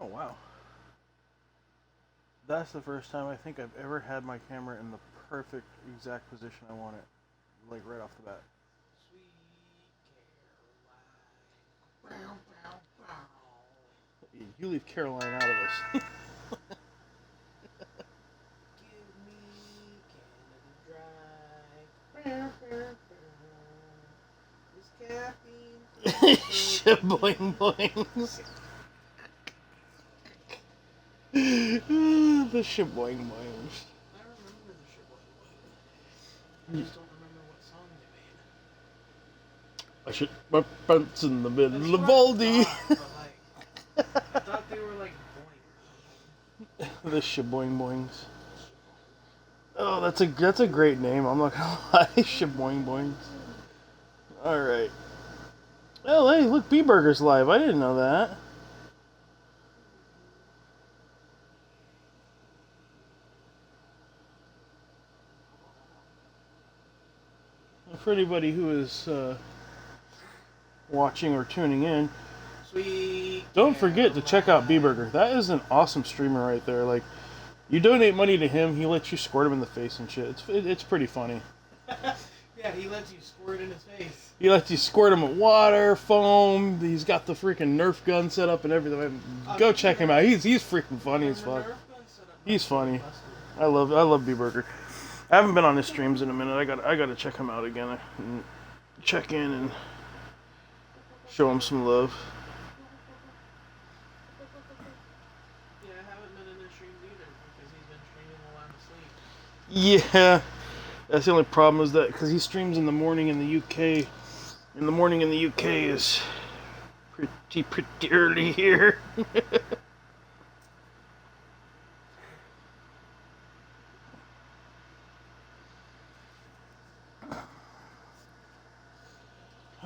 Oh wow. That's the first time I think I've ever had my camera in the perfect exact position I want it. Like right off the bat. Sweet Caroline. You leave Caroline out of this. Give me Canada Dry. This caffeine. Shaboing boings. The shaboing boings. I remember the Sheboygan Boys. I just don't remember what song they made. I should my pants in the middle That's of what Aldi. but like, I thought they were like boing or something. The shaboing boings. Oh, that's a great name. I'm not gonna lie, shaboing boings. All right. Oh, hey, look, B Burger's live. I didn't know that. For anybody who is watching or tuning in, Sweet. don't forget to check out B Burger. That is an awesome streamer right there. Like, you donate money to him, he lets you squirt him in the face and shit. It's pretty funny. Yeah, he lets you squirt in his face. He lets you squirt him with water, foam. He's got the freaking Nerf gun set up and everything. Go check him out. He's freaking funny as fuck. He's funny. I love B Burger. I haven't been on his streams in a minute. I got to check him out again. And check in and show him some love. Yeah, I haven't been in his streams either because he's been streaming while I'm asleep. Yeah, that's the only problem is that because he streams in the morning in the UK. In the morning in the UK is pretty early here.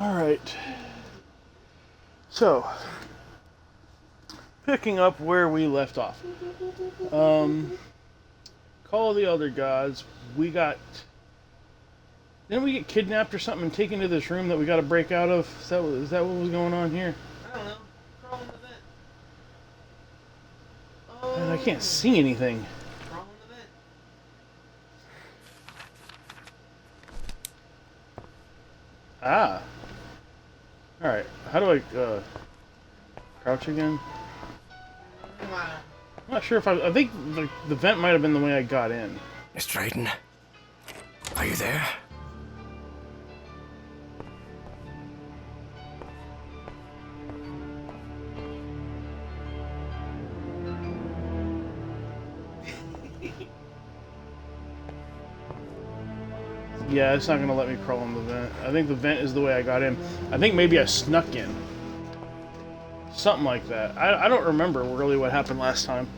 All right. So, picking up where we left off. Call of the Elder Gods. Didn't we get kidnapped or something and taken to this room that we got to break out of? Is that what was going on here? I don't know. Crawl in the vent. Oh. Man, I can't see anything. Crawl in the vent. Ah. Alright, how do I, crouch again? Wow. I'm not sure if I think the vent might have been the way I got in. Mr. Drayton, are you there? Yeah, it's not going to let me crawl in the vent. I think the vent is the way I got in. I think maybe I snuck in. Something like that. I don't remember really what happened last time.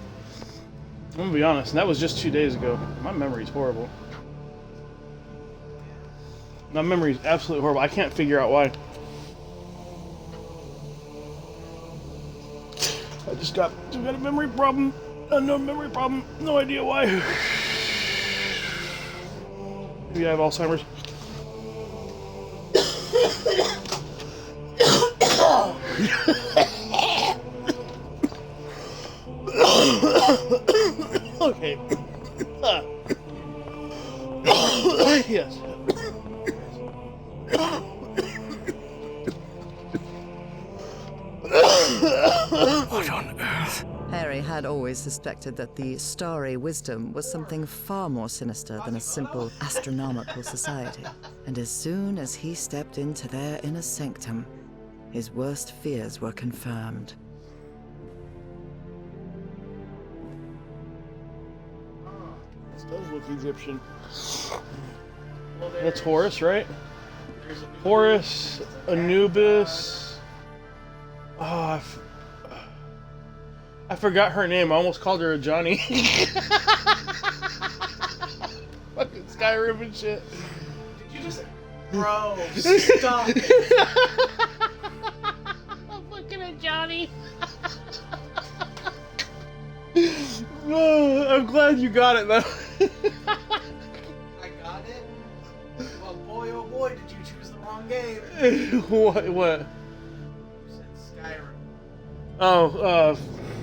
I'm going to be honest, and that was just 2 days ago. My memory's horrible. My memory's absolutely horrible. I can't figure out why. I just got a memory problem. Unknown memory problem. No idea why. Maybe I have Alzheimer's. Okay. Yes. What on earth? Harry had always suspected that the Starry Wisdom was something far more sinister than a simple astronomical society. And as soon as he stepped into their inner sanctum, his worst fears were confirmed. This does look Egyptian. That's Horus, right? Horus, Anubis. Oh, I forgot her name. I almost called her a Johnny. Fucking Skyrim and shit. Did you just... Bro, stop it. I'm fucking a Johnny. Oh, I'm glad you got it, though. I got it? Well, boy, oh boy, did you choose the wrong game. What? You said Skyrim. Oh,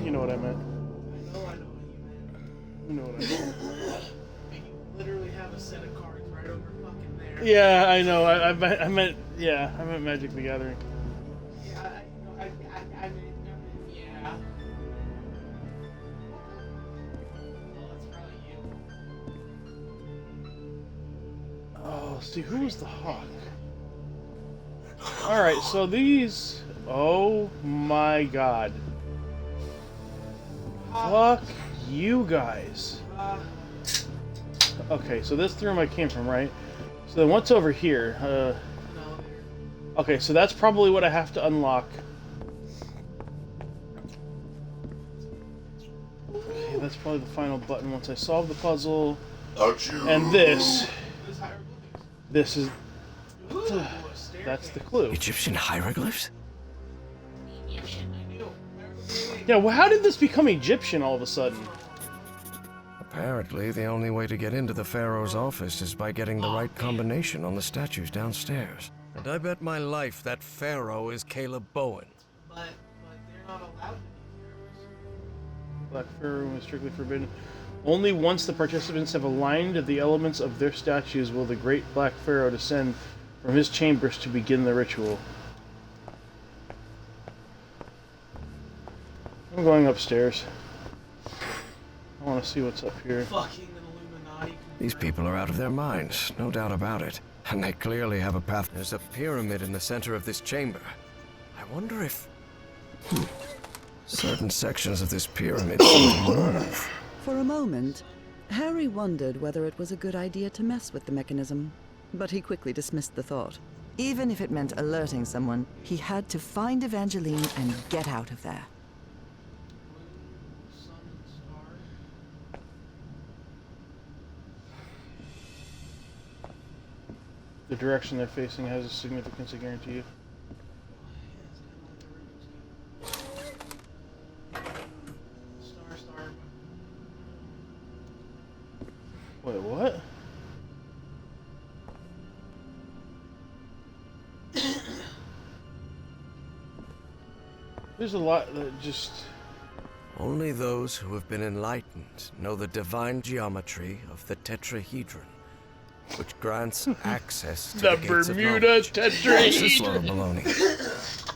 You know what I meant. I know what you meant. You know what I meant. You literally have a set of cards right over fucking there. Yeah, I know. I meant Magic the Gathering. Yeah, I mean, yeah. Well, that's probably you. Oh, see, who was the hawk? Alright, so these... Oh my god. Fuck you guys. Okay, so this room I came from, right? So then what's over here? No, Okay, so that's probably what I have to unlock. Okay, that's probably the final button once I solve the puzzle. And this is... Ooh, That's the clue. Egyptian hieroglyphs? Yeah, well, how did this become Egyptian all of a sudden? Apparently, the only way to get into the Pharaoh's office is by getting the right combination on the statues downstairs. And I bet my life that Pharaoh is Caleb Bowen. But they're not allowed to be pharaohs. Black Pharaoh is strictly forbidden. Only once the participants have aligned the elements of their statues will the Great Black Pharaoh descend from his chambers to begin the ritual. I'm going upstairs. I want to see what's up here. Fucking Illuminati. These people are out of their minds, no doubt about it. And they clearly have a path. There's a pyramid in the center of this chamber. I wonder if... certain sections of this pyramid seem to move. For a moment, Harry wondered whether it was a good idea to mess with the mechanism, but he quickly dismissed the thought. Even if it meant alerting someone, he had to find Evangeline and get out of there. Sun and stars. The direction they're facing has a significance, I guarantee you. Star. Wait, what? There's a lot that just... Only those who have been enlightened know the divine geometry of the tetrahedron, which grants access to The the gates Bermuda of knowledge. That's just a load of Tetrahedron! baloney.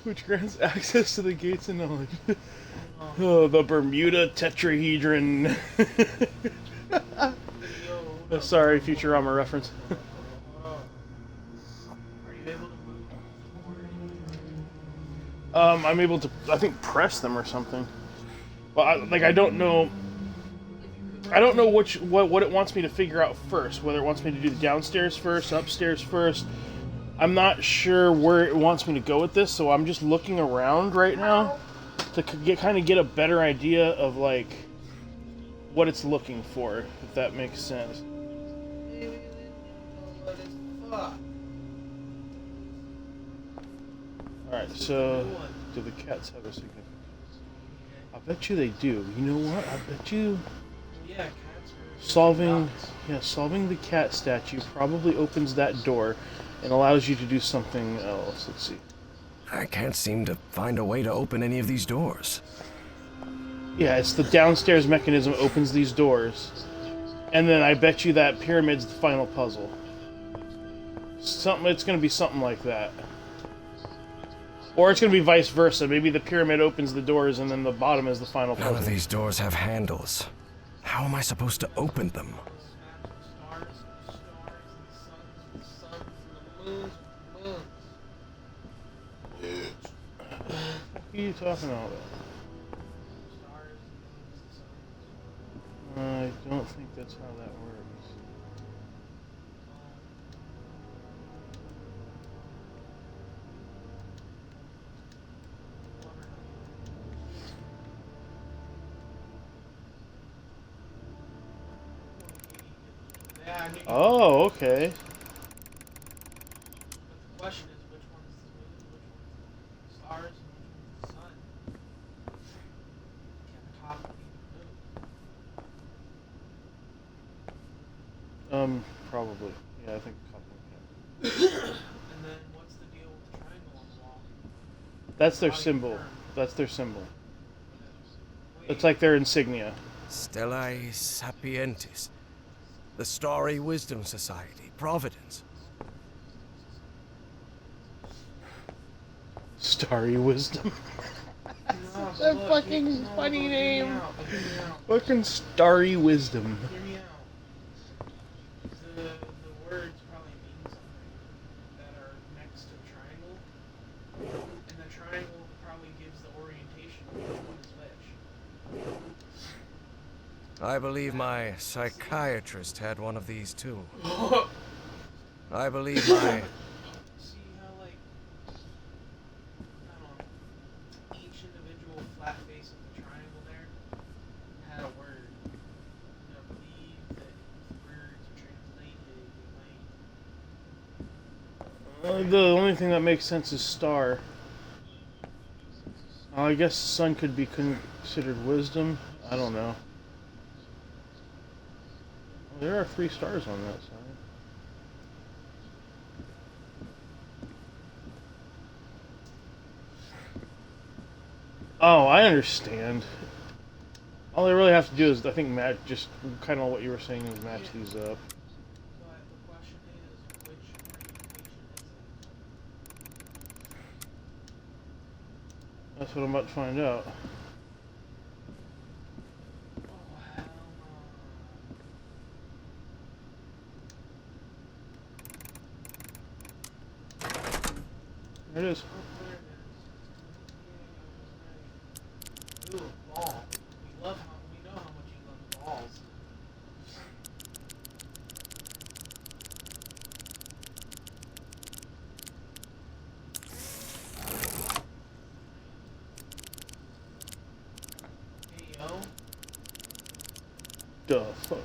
Which grants access to the gates of knowledge. Oh, the Bermuda Tetrahedron. Oh, sorry, Futurama reference. Are you able to move I'm able to, I think, press them or something. Well, I don't know. I don't know what it wants me to figure out first. Whether it wants me to do the downstairs first, upstairs first. I'm not sure where it wants me to go with this, so I'm just looking around right now to kind of get a better idea of like what it's looking for, if that makes sense. Alright, so do the cats have a significance? I bet you they do. You know what? I bet you Yeah, cats are solving dogs. solving the cat statue probably opens that door and allows you to do something else. Let's see. I can't seem to find a way to open any of these doors. Yeah, it's the downstairs mechanism opens these doors. And then I bet you that pyramid's the final puzzle. It's gonna be something like that. Or it's gonna be vice versa. Maybe the pyramid opens the doors and then the bottom is the final None of puzzle. these doors have handles. How am I supposed to open them? Stars, the suns, the moons, moons. What are you talking about? Stars, moons, suns. I don't think that's how that works. Yeah, I knew. Oh, okay. But the question is, which one's the moon, which one's the stars, and which one's the sun? Can the top be the moon? Probably. Yeah, I think a couple. And then what's the deal with the triangle on the wall? That's their How do you symbol. confirm? That's their symbol. It's like their insignia. Stellae Sapientis. The Starry Wisdom Society. Providence. Starry Wisdom. No, That look, fucking no, funny hear me name. out, hear me out. Fucking Starry Wisdom. Hear me out. The words probably mean something that are next to a triangle, and the triangle probably gives the orientation of which one is which. I believe my psychiatrist had one of these too. I believe my... See how, like, I don't know, each individual flat face of the triangle there had a word. And I believe that if words are translated, they might. The only thing that makes sense is star. I guess sun could be considered wisdom. I don't know. Well, there are 3 stars on that side. Oh, I understand. All they really have to do is, I think, match, just kind of what you were saying, is match these up. But the question is, which orientation is it? That's what I'm about to find out. Oh, hell There it is. no. Oh, there it is. Ooh, ball. We know how much you love balls. Hey, yo. Duh, fuck.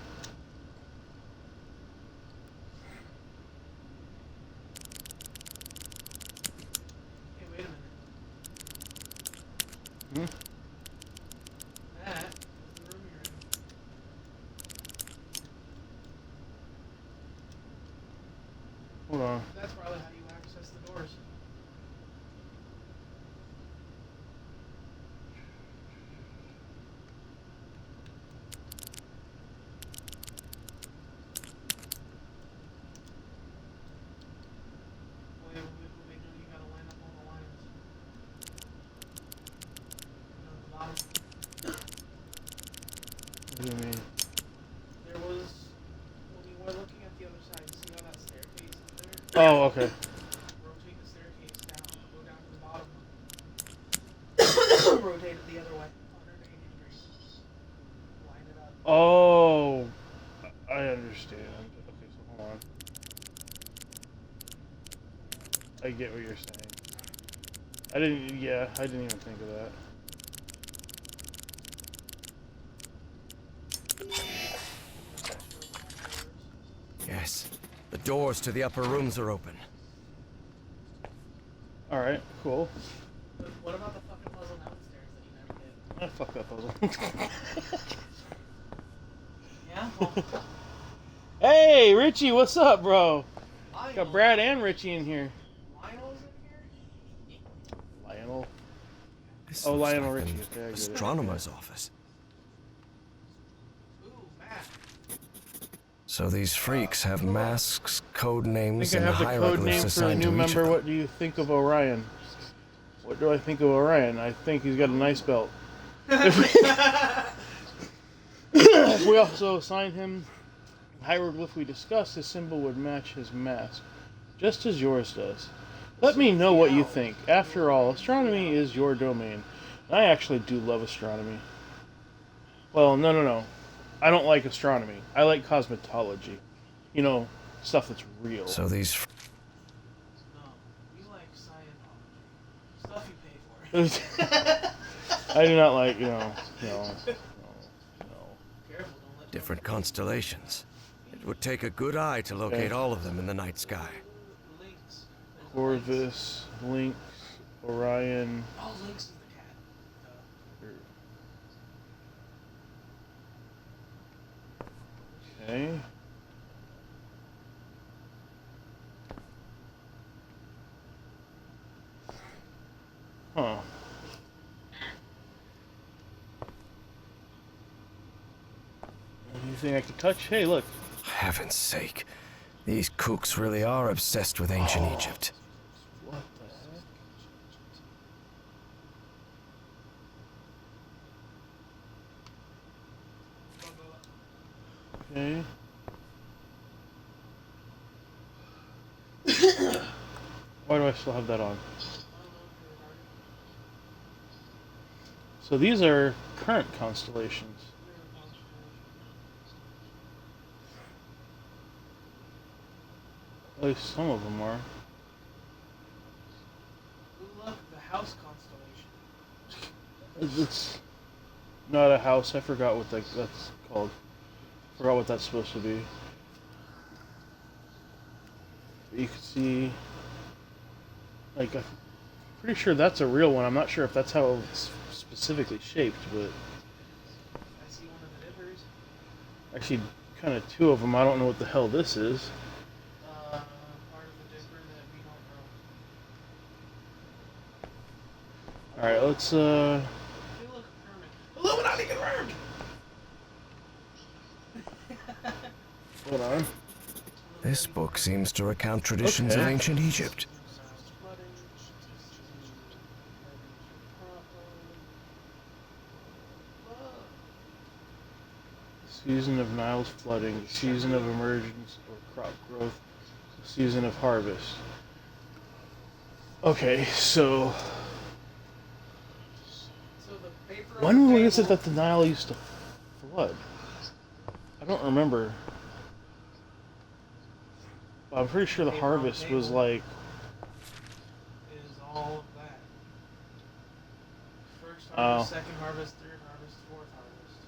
Hey, wait a minute. Hmm? That is the room you're in. Hold on. That's probably how you access the doors. Wait, no, you gotta line up all the lines. Down at the bottom. What do you mean? There was, when you were looking at the other side, see how that staircase is there? Oh, okay. Rotate the staircase down, go down to the bottom. Rotate it the other way, 180 degrees. Line it up. Oh, I understand. Okay, so hold on. I get what you're saying. I didn't even think of that. Yes. The doors to the upper rooms are open. Alright, cool. But what about the fucking puzzle downstairs that you never did? Ah, fuck that puzzle. Yeah? Well, Hey, Richie, what's up, bro? Lionel. Got Brad and Richie in here. Lionel's in here? Lionel. This Oh, looks Lionel like Richie. an Okay, I get it. astronomer's office. Ooh, Matt. So these freaks have masks, code I names, think I and have the code hieroglyphs name for a assigned new to each member. of them. What do you think of Orion? What do I think of Orion? I think he's got a nice belt. If we also assign him the hieroglyph we discussed, his symbol would match his mask, just as yours does. Let me know what you think. After all, astronomy is your domain. I actually do love astronomy. Well, no. I don't like astronomy. I like cosmetology. You know, stuff that's real. So these No, we like Scientology. Stuff you pay for. I do not like, no. Careful, don't let different constellations. It would take a good eye to locate Okay. all of them in the night sky. Lynx. Corvus, Lynx, Orion. Oh, Lynx is the cat. Okay. Huh. Anything I can touch? Hey, look. Heaven's sake. These kooks really are obsessed with ancient Egypt. What the heck? Okay. Why do I still have that on? So these are current constellations. At least some of them are. Ooh, look, the house constellation. It's not a house. I forgot what that's called. Forgot what that's supposed to be. You can see, like, I'm pretty sure that's a real one. I'm not sure if that's how it's specifically shaped, but I see one of the dippers. actually, kind of two of them. I don't know what the hell this is. Part of the dipper that we don't know. All right, let's Hey, look, Hermit. Illuminati confirmed! hold on. This book seems to recount traditions of Okay. ancient Egypt. Season of Nile's flooding, season of emergence or crop growth, season of harvest. Okay, so So the paper on when the was it table- that the Nile used to flood? I don't remember. But I'm pretty sure the Paper on the harvest was table. like is all of that. First Oh. harvest, second harvest, third harvest, fourth harvest.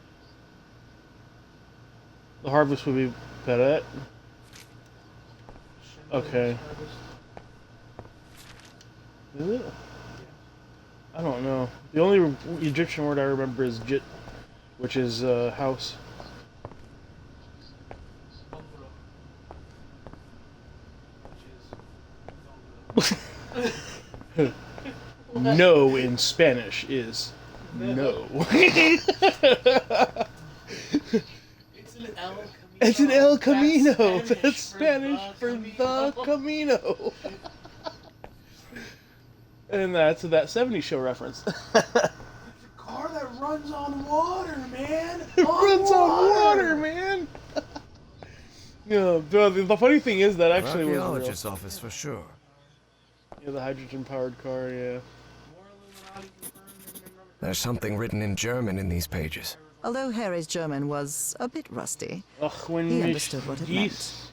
the harvest would be Beret. Shenandoah's Okay. harvest. Is it? I don't know. The only Egyptian word I remember is Jit, which is house. Umbra. Which is Umbra. No in Spanish is no. It's an El Camino. It's an El That's Camino. Spanish That's Spanish for the Camino. And that's that 70s show reference. It's a car that runs on water, man. It runs on water, man. Yeah, the funny thing is that actually was real. Archaeologist's office for sure. Yeah, the hydrogen-powered car. Yeah. More Illuminati confirmed than remember. There's something written in German in these pages. Although Harry's German was a bit rusty, Ach, when he mich understood what it meant. dies-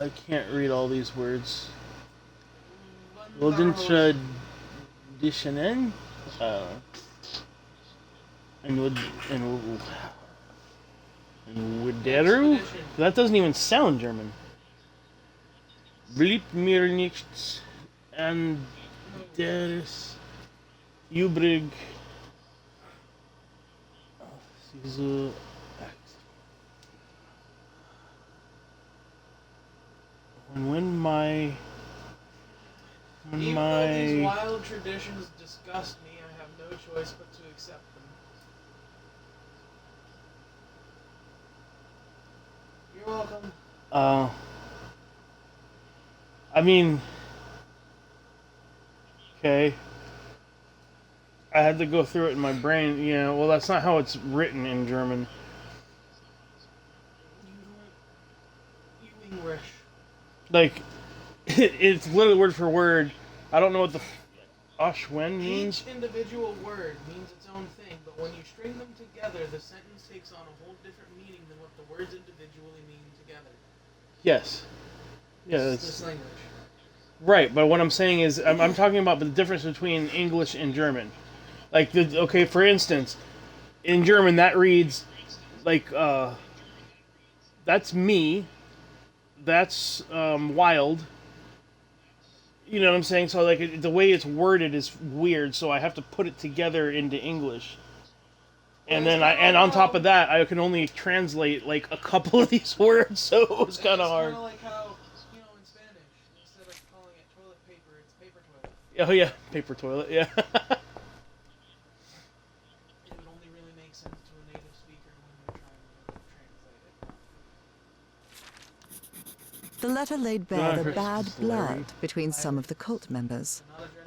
I can't read all these words. Golden traditionen. And Wideru? That doesn't even sound German. Blieb mir nichts anderes übrig. Diese when my Even though these wild traditions disgust me, I have no choice but to accept them. You're welcome. I mean, okay. I had to go through it in my brain. Yeah, well, that's not how it's written in German. You English. Like, it's literally word for word. I don't know what the Ashwen means. Each individual word means its own thing, but when you string them together, the sentence takes on a whole different meaning than what the words individually mean together. Yes. Yeah, It's that's language. right. But what I'm saying is, I'm talking about the difference between English and German. Like, okay, for instance, in German that reads like, that's me. That's wild. You know what I'm saying? So like the way it's worded is weird. So I have to put it together into English. And then on top of that, I can only translate like a couple of these words, so it was kind of hard. It's kind of like how, in Spanish, instead of calling it toilet paper, it's paper toilet. Oh yeah, paper toilet. Yeah. It would only really make sense to a native speaker when they're The letter laid bare Ah, the Chris bad is Larry. blood between some of the cult members.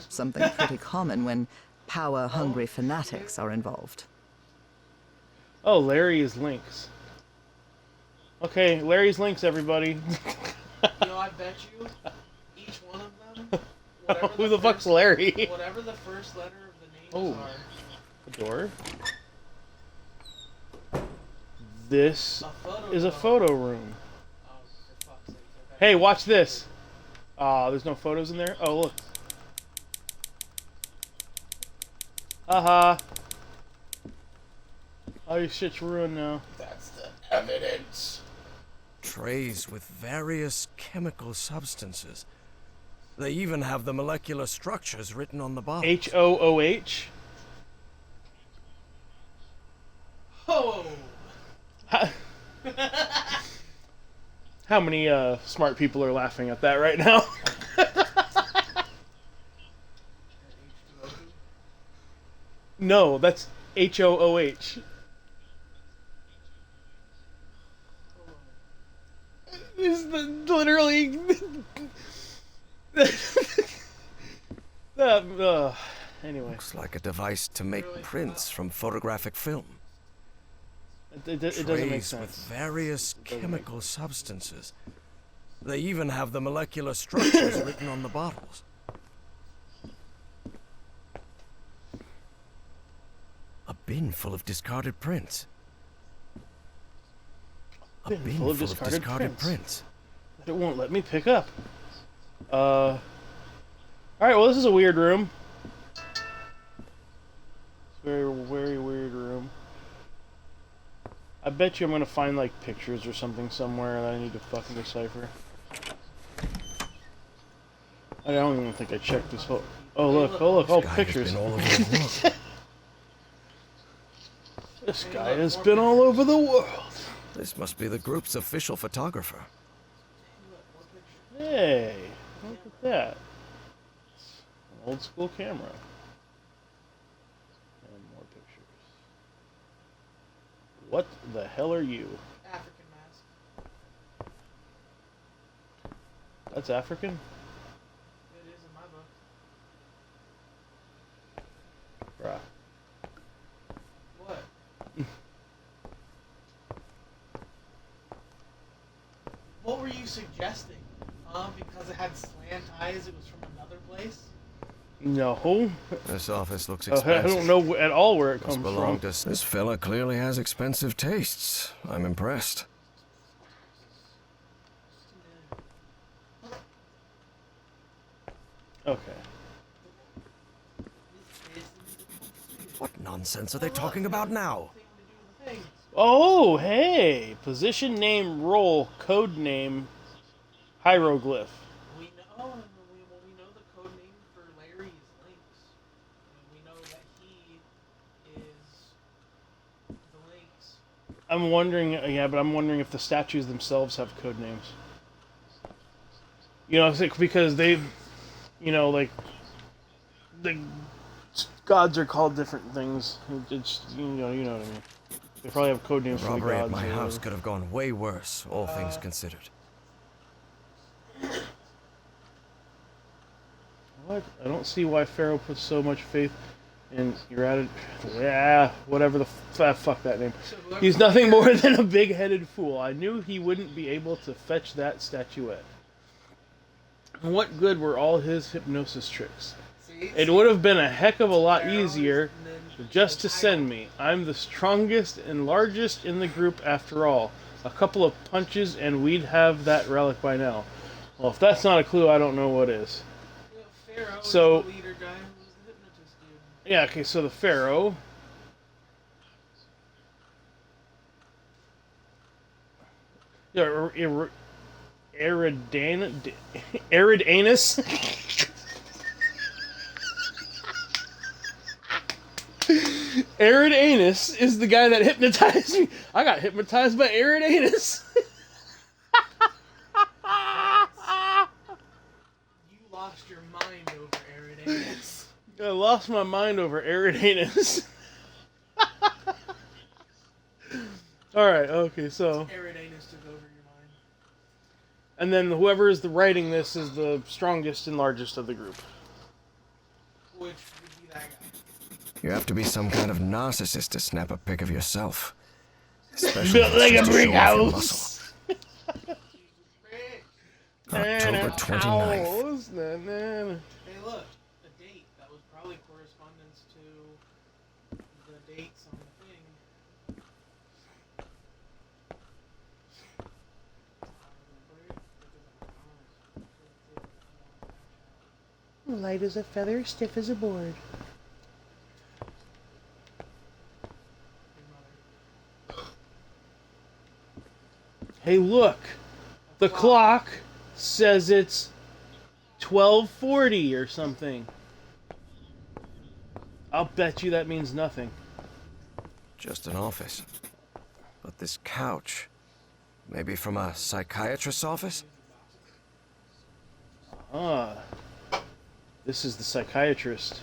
Something pretty common when power-hungry fanatics are involved. Oh, Larry is Lynx. Okay, Larry's Lynx, everybody. Yo, I bet you each one of them. Who the fuck's Larry? Whatever the first letter of the names Oh. are. A door. This photo is a room. photo room. Oh, for fuck's sake. Okay. Hey, watch this. There's no photos in there? Oh, look. Haha. All your shit's ruined now. That's the evidence. Trays with various chemical substances. They even have the molecular structures written on the bottom. HOOH? Oh. How many smart people are laughing at that right now? No, that's HOOH. This is literally. Anyway, Looks like a device to make prints from photographic film. it doesn't make Trays with sense. various chemical substances. They even have the molecular structures written on the bottles. A bin full of discarded prints. A bin full of discarded prints. It won't let me pick up. Alright, well, this is a weird room. It's a very, very weird room. I bet you I'm gonna find, like, pictures or something somewhere that I need to fucking decipher. I don't even think I checked this whole... Oh, look, oh, look, all Guy has pictures. been all over the world. This guy has been all over the world. This must be the group's official photographer. Hey, look at that. It's an old school camera. And more pictures. What the hell are you? African mask. That's African? It is in my book. Bruh. What? What were you suggesting? Because it had slant eyes, it was from another place? No. This office looks I expensive. don't know at all where it Must comes belong from. to... This fella clearly has expensive tastes. I'm impressed. Okay. What nonsense are they talking about now? Oh, hey! Position name, role, code name, hieroglyph. We know, we know the code name for Larry is Lynx. We know that he is the Lynx. I'm wondering, yeah, but I'm wondering if the statues themselves have code names. You know, it's like, because they, you know, like, the gods are called different things. It's, you know what I mean. They probably have code names for the Robbery gods. at my or house whatever. could have gone way worse, all things considered. What? I don't see why Pharaoh puts so much faith in your attitude. Yeah, whatever the fuck that name. He's nothing more than a big-headed fool. I knew he wouldn't be able to fetch that statuette. What good were all his hypnosis tricks? It would have been a heck of a lot easier just to send me. I'm the strongest and largest in the group after all. A couple of punches and we'd have that relic by now. Well, if that's not a clue, I don't know what is. Pharaoh So- is the leader guy who was the hypnotist dude. Yeah, okay, so the Pharaoh. Yeah, Eridanus. Eridanus is the guy that hypnotized me. I got hypnotized by Eridanus. You lost your mind over Eridanus. I lost my mind over Eridanus. Alright, okay, so. Eridanus took over your mind. And then whoever is writing this is the strongest and largest of the group. Which would be that guy. You have to be some kind of narcissist to snap a pic of yourself. Especially Built like a just to brick show off your house. muscle. October 29th. Hey, look, a date. That was probably correspondence to the dates on the thing. Light as a feather, stiff as a board. Hey, look! The clock says it's 12:40 or something. I'll bet you that means nothing. Just an office. But this couch, maybe from a psychiatrist's office? Ah, this is the psychiatrist.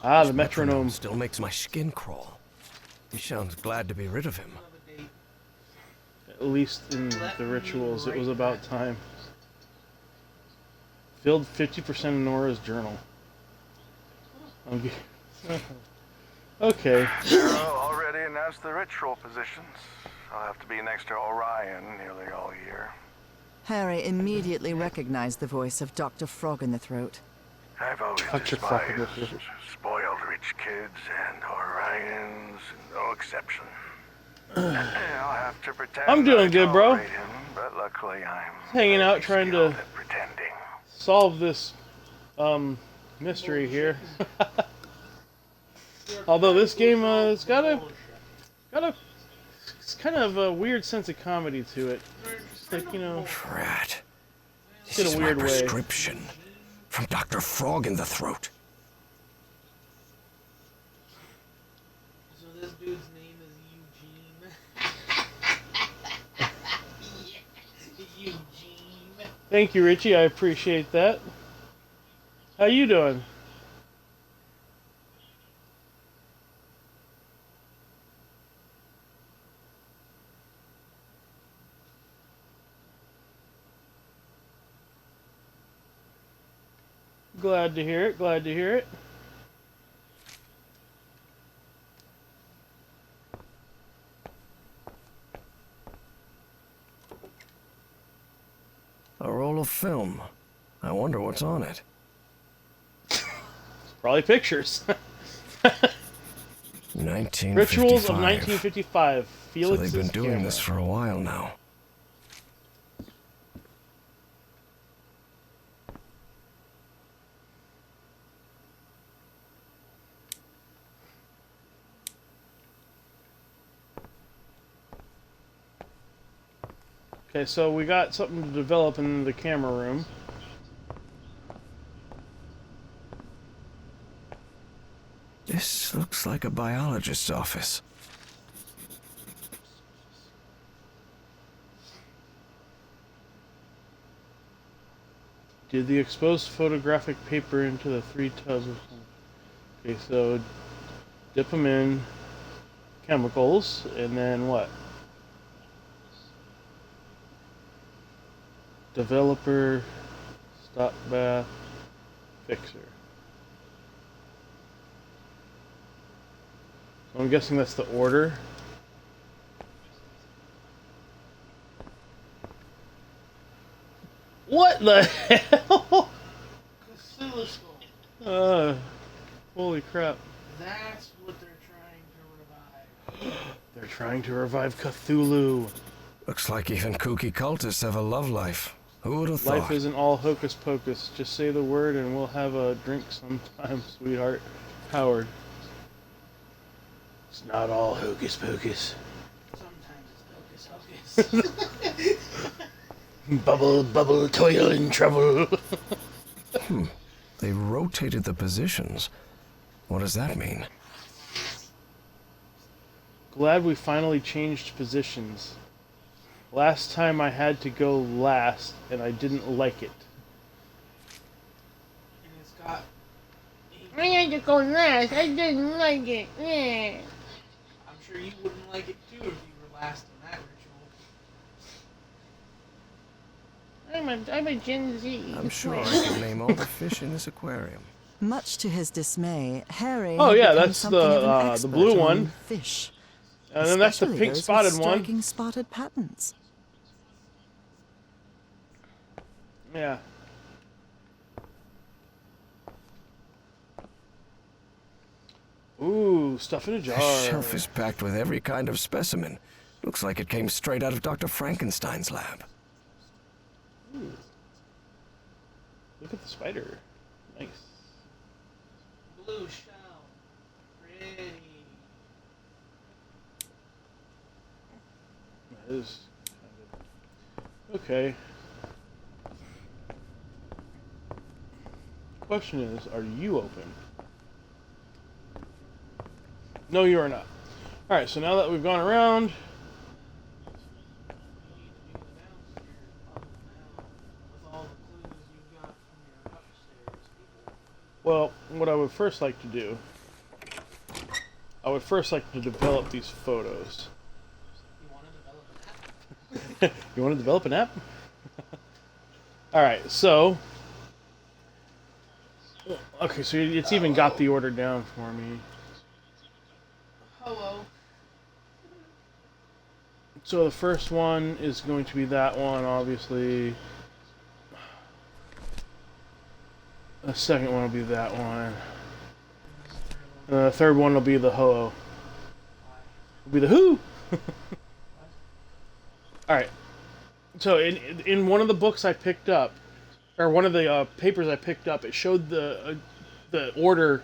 Ah, the metronome. Still makes my skin crawl. He sounds glad to be rid of him. At least in the rituals, it was about time. Filled 50% of Nora's journal. Okay. Okay. Already announced the ritual positions. I'll have to be next to Orion nearly all year. Harry immediately recognized the voice of Dr. Frog in the Throat. I've always Dr. Frog in the despised Throat. spoiled rich kids, and Orion's no exception. I'll have to pretend I'm doing I good, bro. tolerate him, but luckily I'm Hanging out, very trying skilled to at pretending. solve this mystery here. Although this game it's got a it's kind of a weird sense of comedy to it. Just like, you know, Drat. This in a is weird my way. prescription. From Dr. Frog in the Throat. So this dude's name is Eugene. Eugene. Thank you, Richie. I appreciate that. How you doing? Glad to hear it. Glad to hear it. A roll of film. I wonder what's on it. Probably pictures. 1955. Rituals of 1955. So Felix's they've been doing camera. this for a while now. Okay, so we got something to develop in the camera room. This looks like a biologist's office. Did the exposed photographic paper into the 3 tubs of... Okay, so dip them in chemicals, and then what? Developer, stop bath, fixer. So I'm guessing that's the order. What the hell? Oscilloscope. Holy crap. That's what they're trying to revive. They're trying to revive Cthulhu. Looks like even kooky cultists have a love life. Who would have thought? Life isn't all hocus pocus. Just say the word and we'll have a drink sometime, sweetheart. Howard. It's not all hocus pocus. Sometimes it's hocus hocus. Bubble, bubble, toil and trouble. They rotated the positions. What does that mean? Glad we finally changed positions. Last time I had to go last, and I didn't like it. And it's got. I had to go last. I didn't like it. Yeah. I'm sure you wouldn't like it too if you were last in that ritual. I'm a Gen Z. I'm sure I can name all the fish in this aquarium. Much to his dismay, Harry Oh, had yeah, become that's something of an the expert blue on one. fish, And then that's the especially pink those with spotted one. striking spotted patterns. Yeah. Ooh, stuff in a jar. The shelf is packed with every kind of specimen. Looks like it came straight out of Dr. Frankenstein's lab. Ooh. Look at the spider. Nice. Blue shell. Pretty. That is kind of... Okay. Question is, are you open? No, you are not. Alright, so now that we've gone around... You need to do the downstairs puzzle now. With all the clues you got from your upstairs people. Well, what I would first like to do... I would first like to develop these photos. You want to develop an app? You want to develop an app? Alright, so... Okay, so it's even got the order down for me. Hello. So the first one is going to be that one, obviously. The second one will be that one. The third one will be the Ho-Oh. Will be the Who! Alright. So in one of the books I picked up, or one of the papers I picked up, it showed the order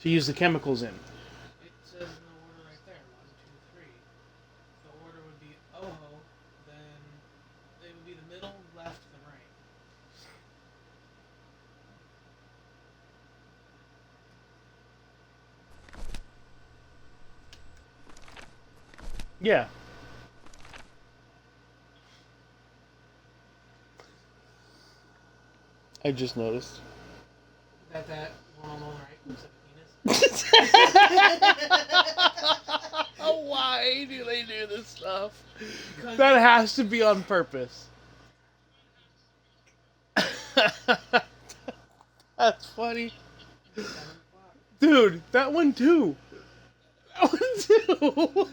to use the chemicals in. It says in the order right there, 1, 2, 3. The order would be Oho, then it would be the middle, left, then right. Yeah. I just noticed. That one on the right looks like a penis. Why do they do this stuff? Because That has to be on purpose. That's funny. 7 o'clock. Dude, that one too. That one too.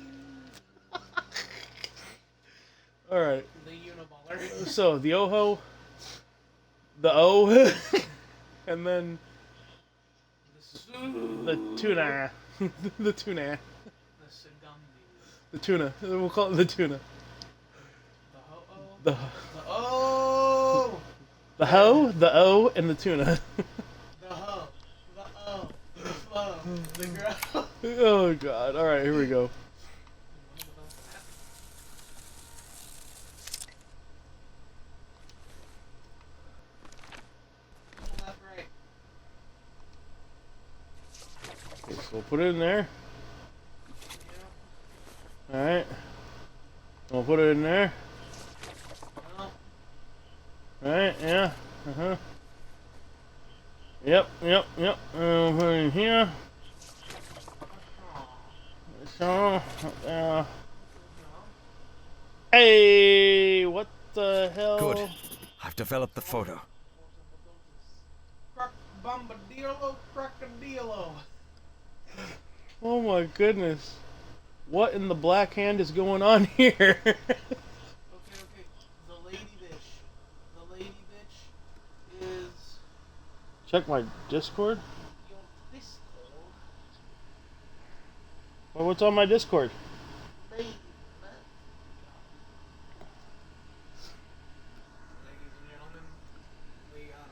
Alright, The Uniballer. so the Oho, the O, and then the tuna. The tuna. The Segundi. The tuna. We'll call it the tuna. The Ho-Oh. The, The O. the Ho, the O, and the tuna. The Ho. The O. The Flo. The Grow. Oh god. Alright, here we go. Left, right. Okay, so we'll put it in there. Yeah. Alright. We'll put it in there. Well, Alright, yeah. Uh-huh. Yep. We'll put it in here. So, hey, what the hell? Good. I've developed the photo. Bombadillo, crocodilo. Oh my goodness. What in the black hand is going on here? Okay. The lady bitch. The lady bitch is Check my Discord. your Discord. Well, what's on my Discord? Lady bitch. Ladies and gentlemen, we got 'em.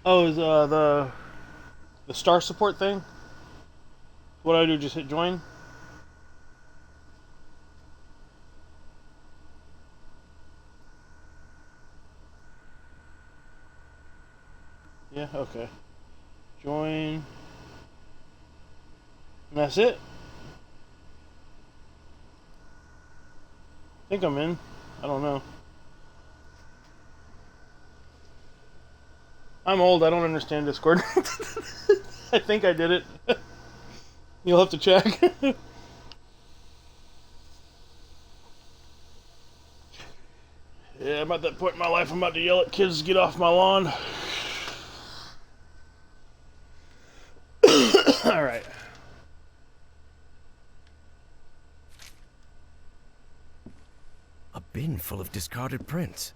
Oh, is the star support thing? What do I do? Just hit join? Yeah, okay. Join. And that's it. I think I'm in. I don't know. I'm old, I don't understand Discord. I think I did it. You'll have to check. Yeah, I'm at that point in my life I'm about to yell at kids to get off my lawn. Alright. A bin full of discarded prints.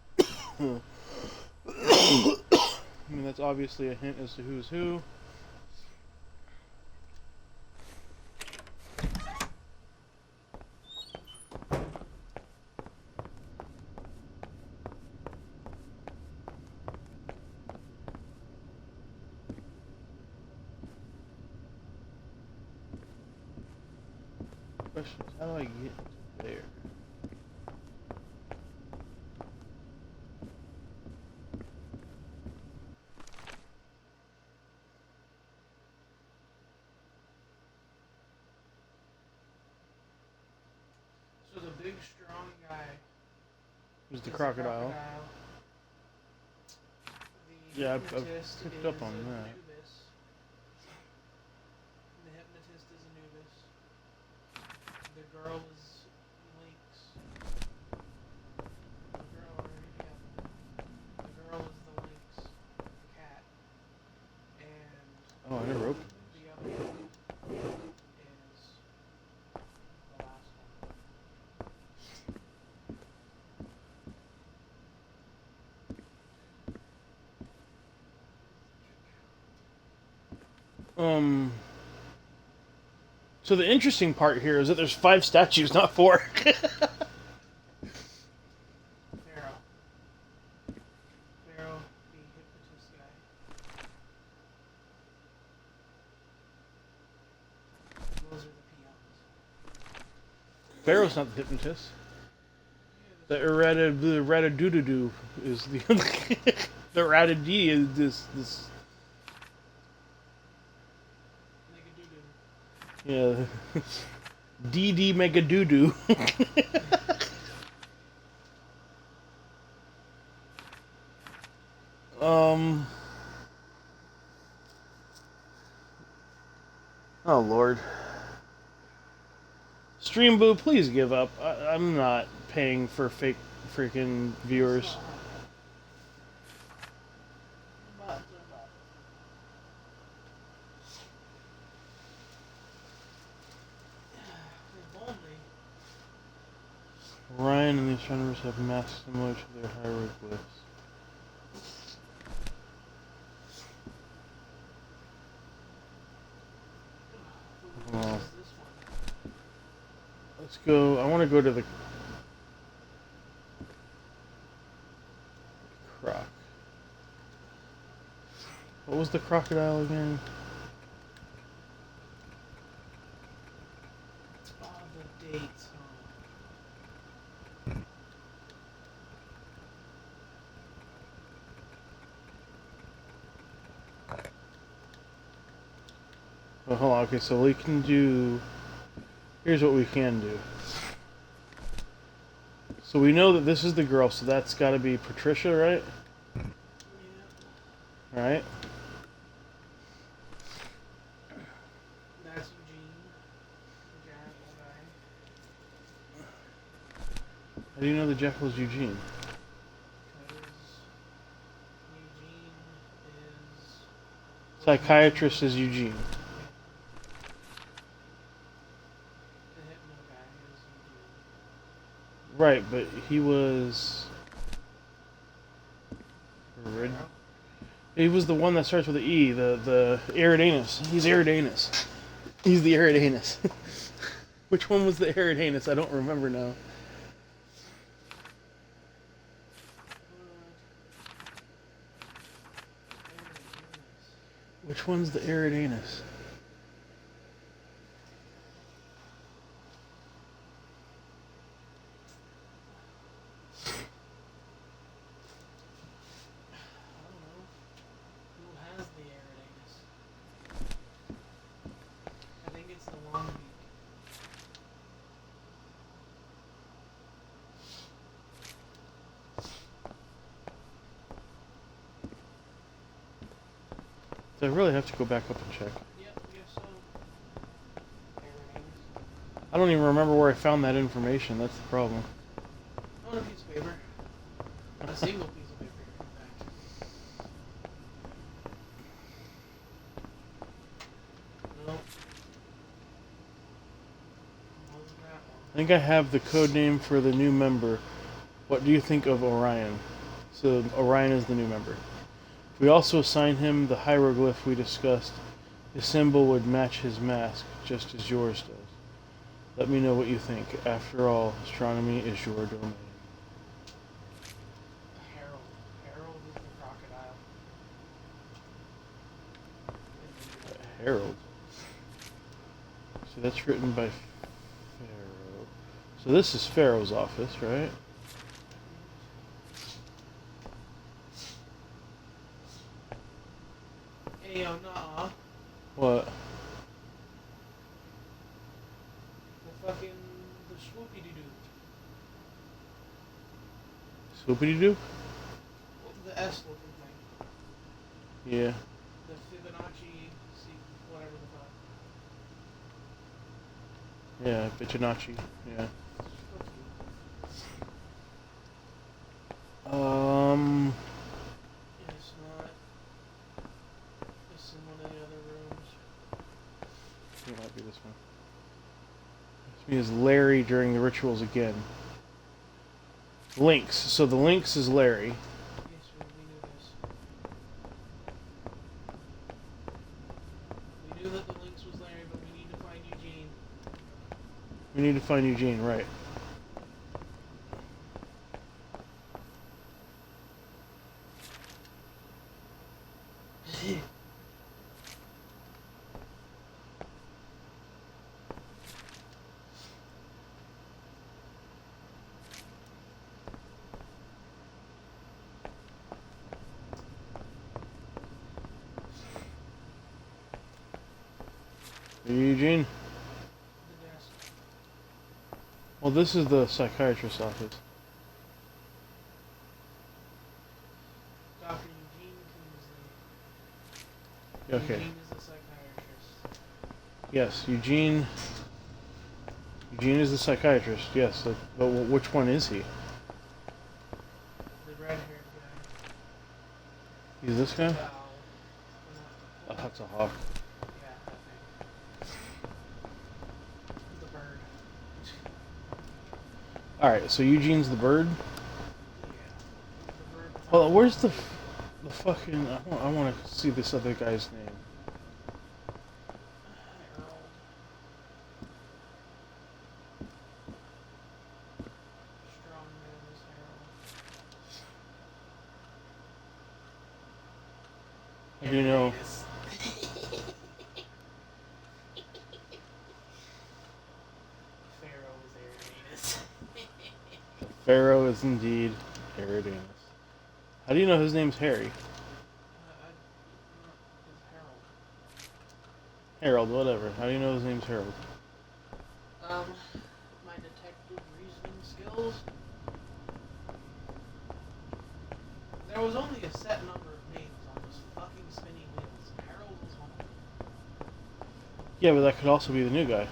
I mean, that's obviously a hint as to who's who. Question is, how do I get there? So the big strong guy Who's the is crocodile? The Yeah, I've hypnotist picked up is on that. Anubis. The hypnotist is Anubis. The girl is Lynx. The girl is the Lynx, the cat. And Oh, I never opened the other one is the last one. So the interesting part here is that there's 5 statues, not 4. Pharaoh. Pharaoh, the hypnotist guy. Those are the peons. Pharaoh's not the hypnotist. The Errata-doo-doo-doo is the the Errata-D is this. Nigga doo-doo. Yeah. DD Mega Doo Doo. Oh Lord. Stream Boo, please give up. I'm not paying for fake freaking viewers. Ryan and the astronomers have masks similar to their hieroglyphs. Well, let's go. I want to go to the croc. What was the crocodile again? Oh, the dates. Oh, hold on. Okay, so we can do. Here's what we can do. So we know that this is the girl, so that's got to be Patricia, right? Yeah. Right. That's Eugene, the jackal guy. How do you know the jackal's Eugene? Because Eugene is... Psychiatrist is Eugene. The hypno guy is Eugene. Right, but he was. He was the one that starts with the E, the Eridanus. He's Eridanus. He's the Eridanus. Which one was the Eridanus? I don't remember now. Which one's the Eridanus? I think it's the long beak. So I really have to go back up and check. Yep, we have some pairings. I don't even remember where I found that information. That's the problem. On a piece of paper. A single piece of paper, in fact. Nope. Wasn't that I think I have the code name for the new member. What do you think of Orion? So Orion is the new member. If we also assign him the hieroglyph we discussed, his symbol would match his mask, just as yours does. Let me know what you think. After all, astronomy is your domain. Harold. Harold is the crocodile. Harold. So that's written by Pharaoh. So this is Pharaoh's office, right? Hey, yo, nah. What? The fucking... The swoopy-doo-doo. Swoopity-doo? The S-looking thing. Yeah. The Fibonacci... whatever the fuck. Yeah, Fibonacci. Yeah. And it's not... It's in one of the other rooms. It might be this one. This me is Larry during the rituals again. Lynx. So the Lynx is Larry. Yes, we knew this. We knew that the Lynx was Larry, but we need to find Eugene. We need to find Eugene, right. Eugene? The desk. Well, this is the psychiatrist's office. Dr. Eugene Kingsley. Okay. Eugene is the psychiatrist. Yes, Eugene. Eugene is the psychiatrist. Yes, but which one is he? The red-haired guy. He's this guy? Val. Oh, that's a hawk. Yeah, that thing. The bird. All right, so Eugene's the bird. Yeah. The bird. Well, where's the fucking? I want to see this other guy's name. Harold. Strong man is Harold. How do you know? Pharaoh is Eridanus. Pharaoh is indeed Eridanus. How do you know his name's Harry? It's Harold. Harold, whatever. How do you know his name's Harold? My detective reasoning skills. There was only a set number of names on those fucking spinning wheels. Harold was one of them. Yeah, but that could also be the new guy. Yeah,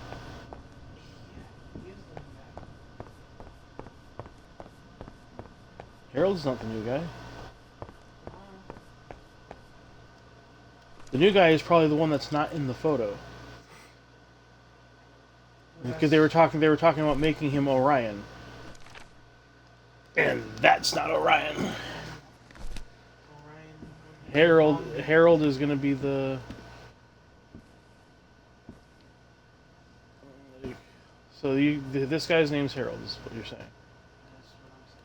he is the new guy. Harold's not the new guy. Come on. The new guy is probably the one that's not in the photo. Because they were talking about making him Orion. And that's not Orion. Orion. Harold is going to be the So this guy's name's Harold is what you're saying. That's what I'm saying.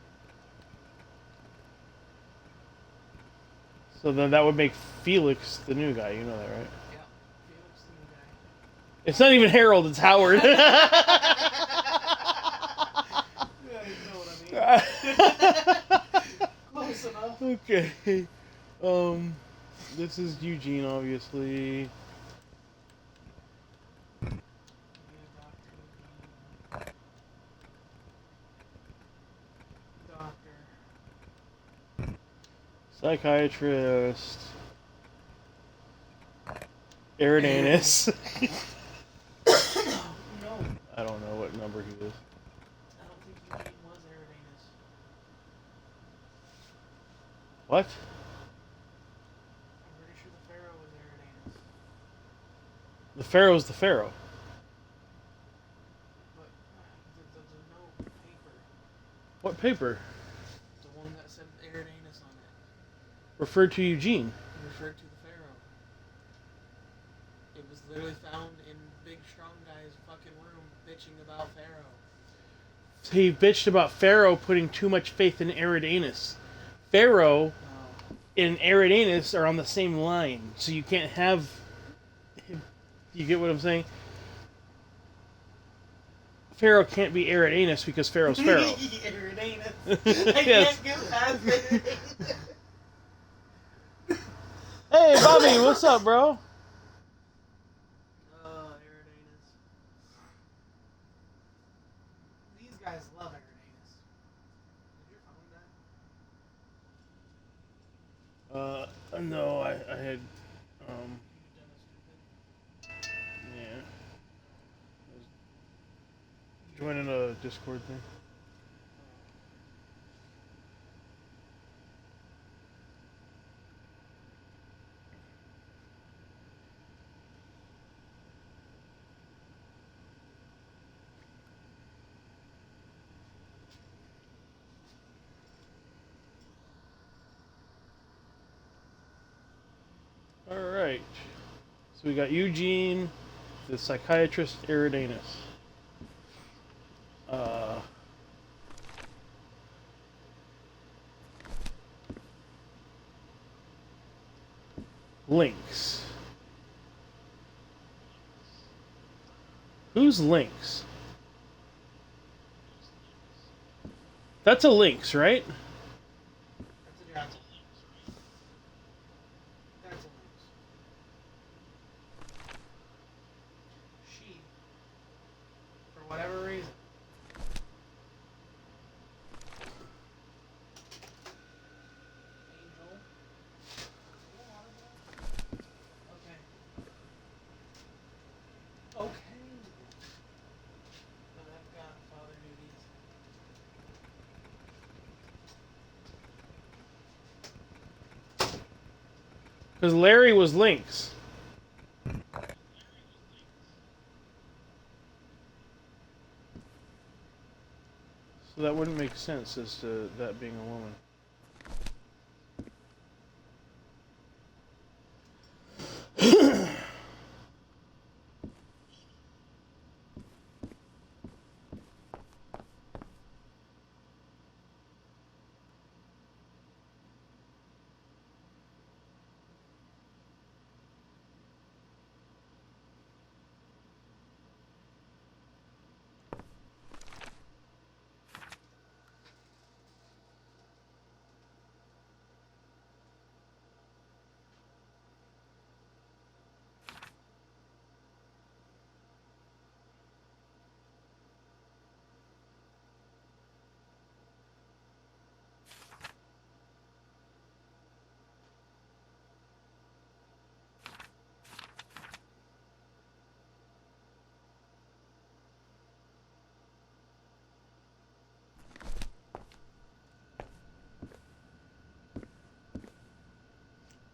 So then that would make Felix the new guy, you know that, right? Yeah. Felix the new guy. It's not even Harold, it's Howard. Yeah, you know what I mean. Close enough. Okay. This is Eugene, obviously. Doctor. Psychiatrist. Eridanus. No, I don't know what number he is. I don't think Eugene was Eridanus. What? I'm pretty sure the Pharaoh was Eridanus. The Pharaoh's the Pharaoh. But there's no paper. What paper? The one that said Eridanus on it. Referred to Eugene. He referred to the Pharaoh. It was literally found in Big Strong Guy's fucking room bitching about Pharaoh. He bitched about Pharaoh putting too much faith in Eridanus. Pharaoh No. and Eridanus are on the same line, so you can't have. You get what I'm saying? Pharaoh can't be Eridanus because Pharaoh's Pharaoh. Eridanus. I Yes. can't get past Eridanus. Hey, Bobby, what's up, bro? Eridanus. These guys love Eridanus. Did your phone die? No, I had, You've done a stupid. yeah. I was joining a Discord thing. Alright. So we got Eugene, the psychiatrist Eridanus. Lynx. Who's Lynx? That's a lynx, right? That's a That's a lynx. She, for whatever reason, Angel. Okay. Okay. But I've got father duties. Because Larry was Lynx. So that wouldn't make sense as to that being a woman.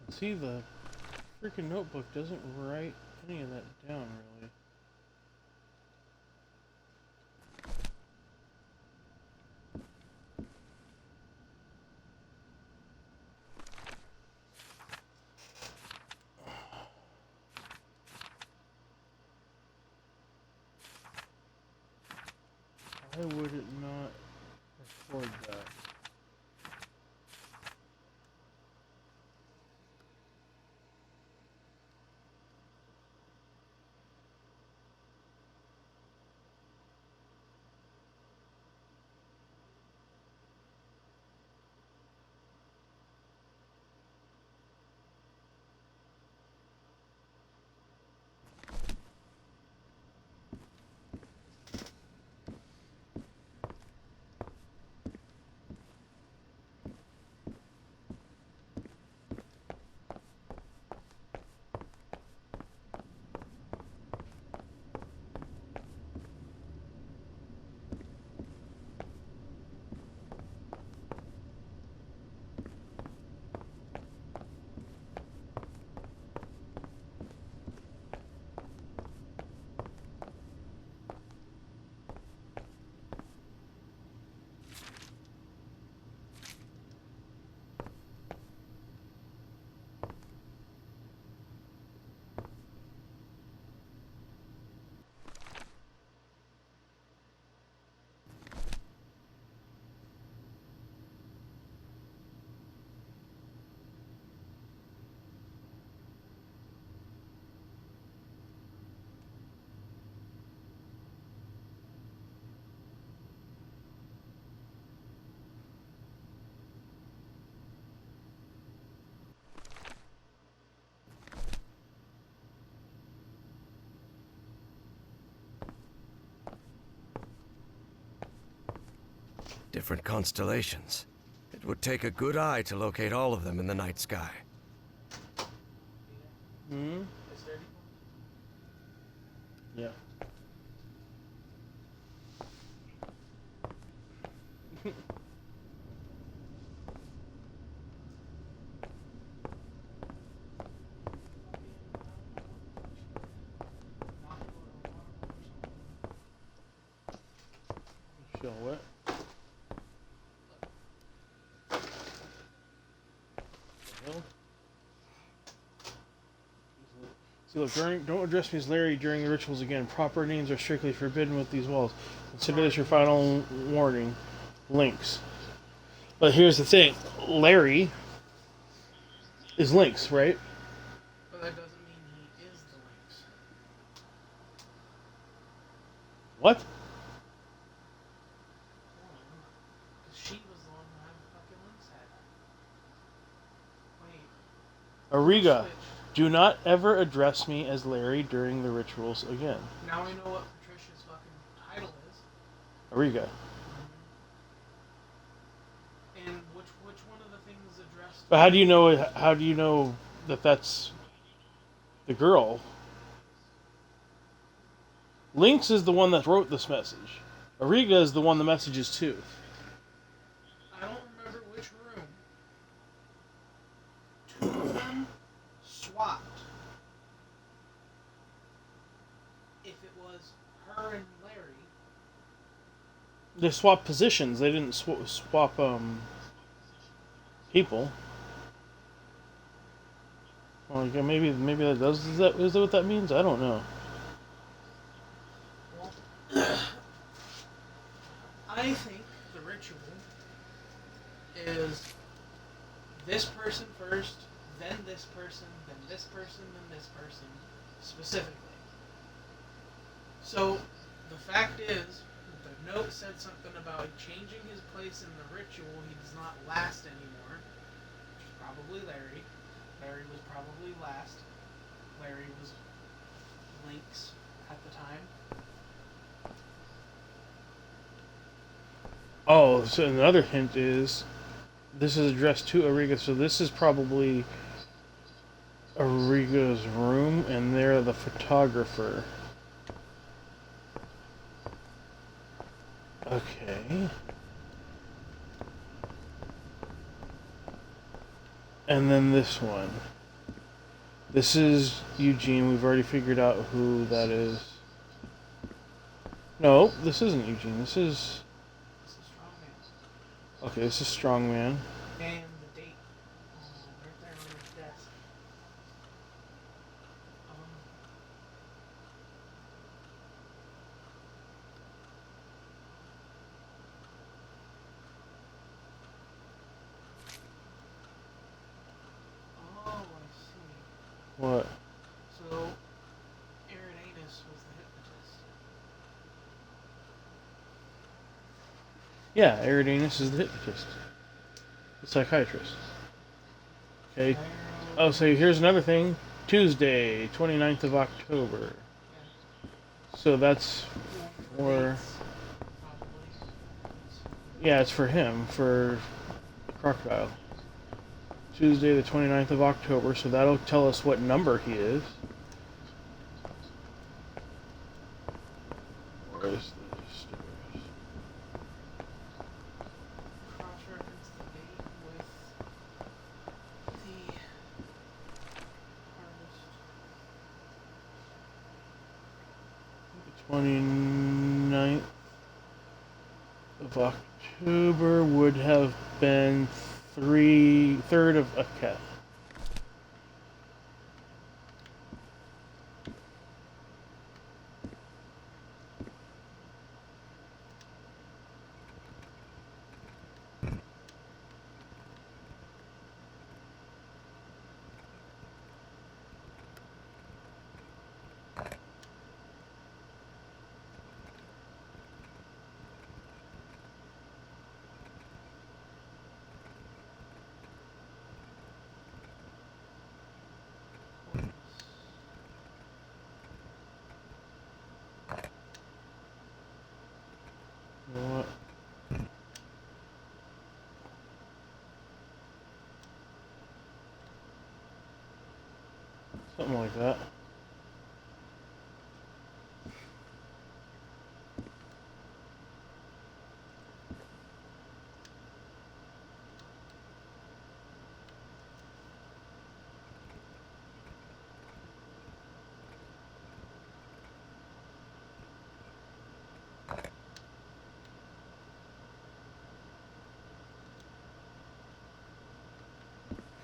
See, the freaking notebook doesn't write any of that down, really. Why would it not record that? different constellations. It would take a good eye to locate all of them in the night sky. Hmm? It's dirty. Yeah. Show what? Hell? See, look, don't address me as Larry during the rituals again. Proper names are strictly forbidden with these walls. Consider this your final warning. Lynx. But here's the thing. Larry is Lynx, right? But that doesn't mean he is the Lynx. What? Because she was the one who had the fucking Lynx head. Wait. Ariga, Switch. do not ever address me as Larry during the rituals again. Now we know what Patricia's fucking title is. Ariga. And which one of the things addressed? But how do you know? How do you know that that's the girl? Lynx is the one that wrote this message. Ariga is the one the message is to. I don't remember which room. Two of them swapped. If it was her and Larry, They swapped positions. They didn't swap people. Well, yeah, maybe that does. Is that what that means? I don't know. I think the ritual is this person first, then this person, then this person, then this person, specifically. So, the fact is, the note said something about changing his place in the ritual. He does not last anymore. Which is probably Larry. Larry was probably last. Larry was Lynx at the time. Oh, so another hint is this is addressed to Ariga, so this is probably Ariga's room, and they're the photographer. Okay. And then this one. This is Eugene. We've already figured out who that is. No, this isn't Eugene. This is... This is Strongman. Okay, this is Strongman. And the date. Right there on his desk. Oh, I see. What? So, Eridanus was the hypnotist. Yeah, Eridanus is the hypnotist. The psychiatrist. Okay. Oh, so here's another thing. Tuesday, 29th of October. So that's for... Yeah, it's for him, for Crocodile. Tuesday, the 29th of October, so that'll tell us what number he is. Where is the stairs? Cross-reference the date with the harvest. The 29th of October would have been 3rd of Aketh. Something like that.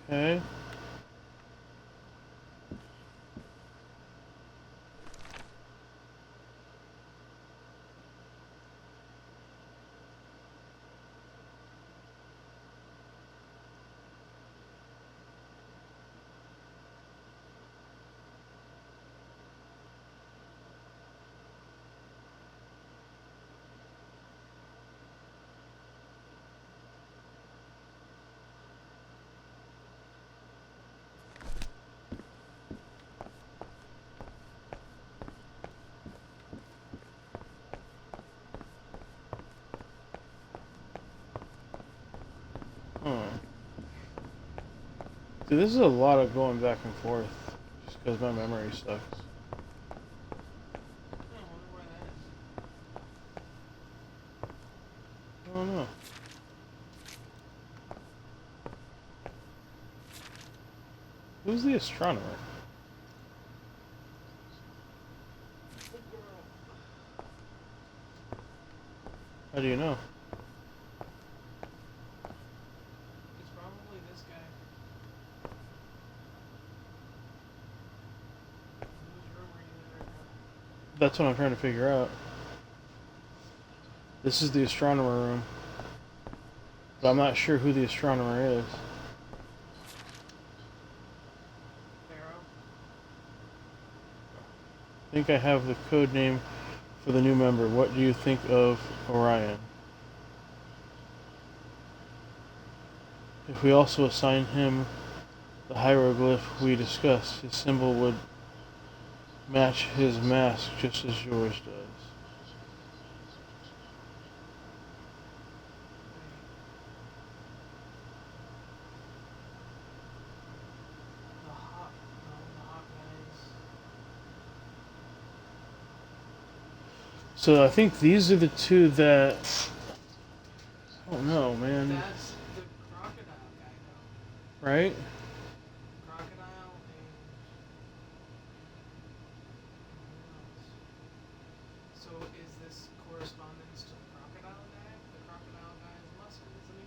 Okay. Dude, this is a lot of going back and forth, just because my memory sucks. Oh, I wonder why that is. I don't know. Who's the astronomer? How do you know? It's probably this guy. Whose room are you in right now? That's what I'm trying to figure out. This is the astronomer room. But I'm not sure who the astronomer is. Pharaoh? I think I have the code name for the new member. What do you think of Orion? If we also assign him the hieroglyph we discussed, his symbol would match his mask just as yours does. The hot guys. So I think these are the two that... I don't know, man. That's the crocodile guy, though. Right? Crocodile and who else? So is this correspondence to the crocodile guy? The crocodile guy is muscle, isn't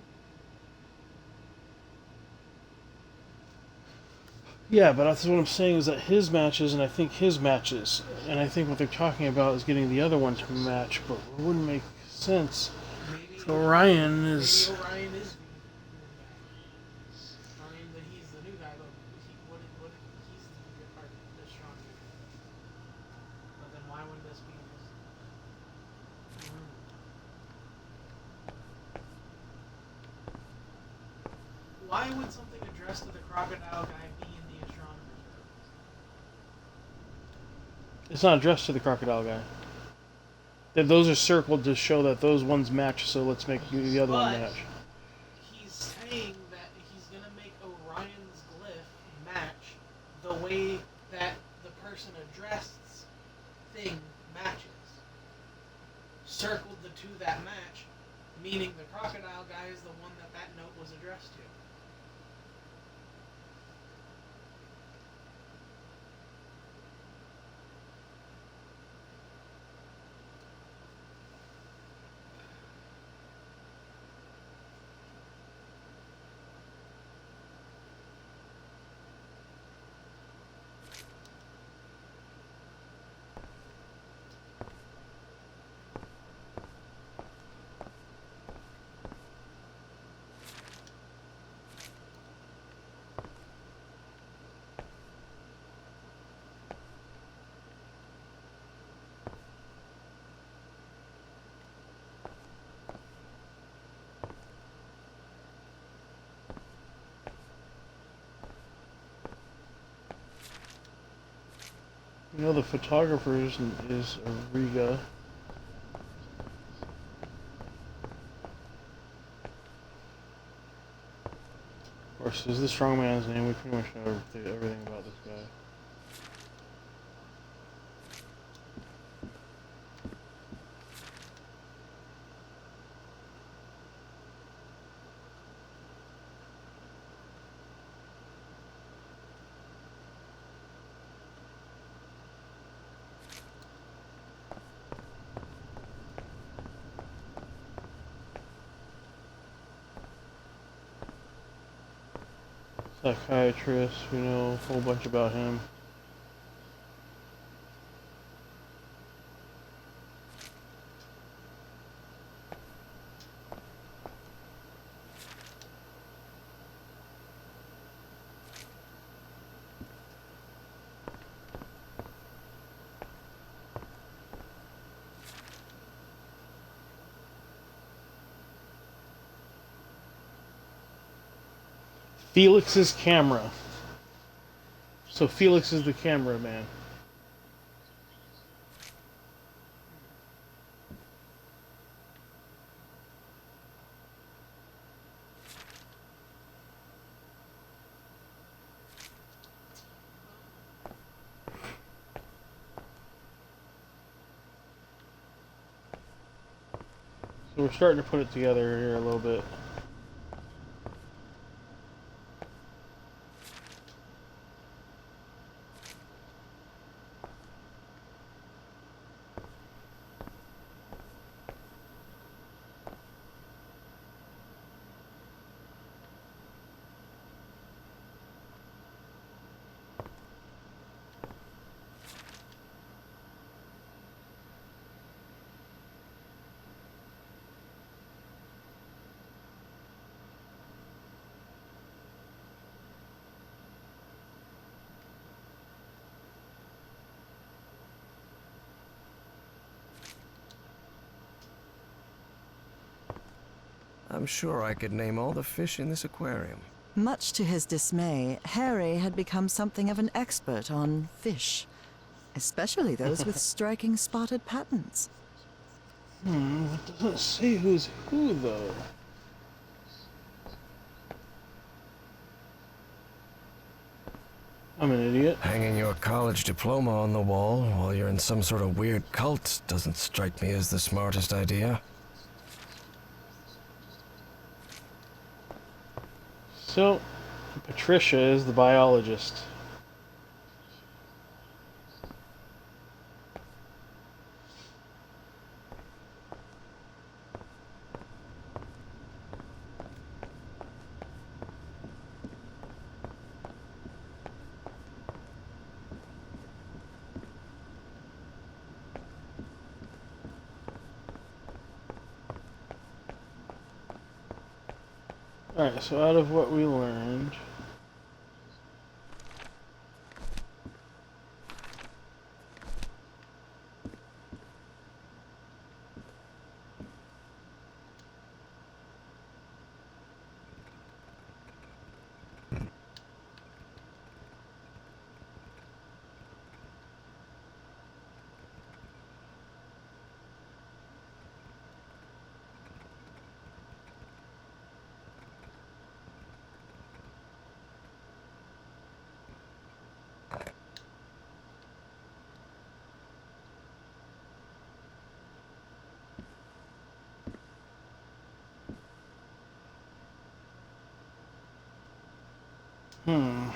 he? Yeah, but that's what I'm saying is that his matches, and I think his matches, and I think what they're talking about is getting the other one to match, but it wouldn't make sense. Maybe So Orion is... maybe Orion is the new guy. Orion, he's the new guy, but he's the part the strong guy. But then why would this be his room? Why would something addressed to the crocodile guy be in the astronomer's room? It's not addressed to the crocodile guy. Those are circled to show that those ones match, so let's make the other one But match. he's saying that he's gonna make Orion's glyph match the way that the person addressed thing matches. Circled the two that match, meaning the crocodile guy is the one that that note was addressed to. You know, the photographer is Riga. Of course, this is the strongman's name. We pretty much know everything about this guy. Psychiatrist, we know a whole bunch about him. Felix's camera. So Felix is the cameraman. So we're starting to put it together here a little bit. I'm sure I could name all the fish in this aquarium. Much to his dismay, Harry had become something of an expert on fish, especially those with striking spotted patterns. It doesn't say who's who, though. I'm an idiot. Hanging your college diploma on the wall while you're in some sort of weird cult doesn't strike me as the smartest idea. So, Patricia is the biologist. Alright, so out of what we learned... Hmm.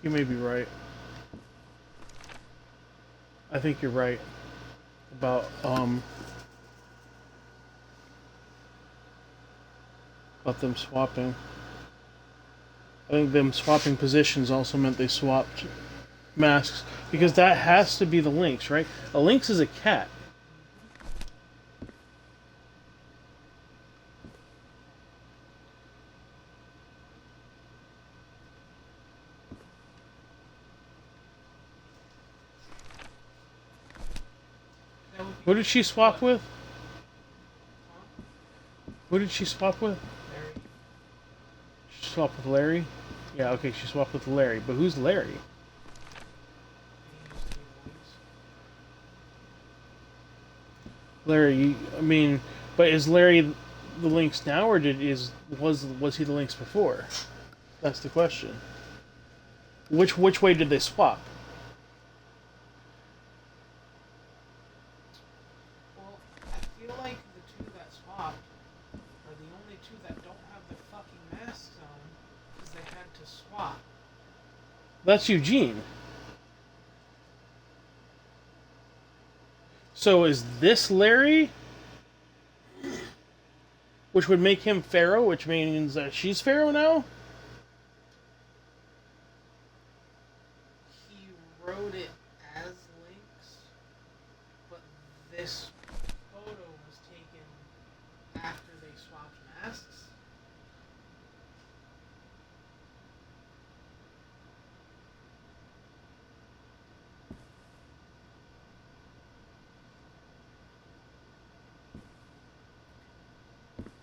You may be right. I think you're right about them swapping. I think them swapping positions also meant they swapped masks, because that has to be the lynx, right? A lynx is a cat. Who did she swap with? Who did she swap with? Larry. She swapped with Larry? Yeah, okay, she swapped with Larry. But who's Larry? He used to be the Lynx. Larry, I mean, but is Larry the Lynx now, or was he the Lynx before? That's the question. Which way did they swap? Well, I feel like the two that swapped are the only two that don't have their fucking masks on because they had to swap. That's Eugene. So is this Larry? Which would make him Pharaoh, which means that she's Pharaoh now? He wrote it as Lynx, but this photo was taken after they swapped masks.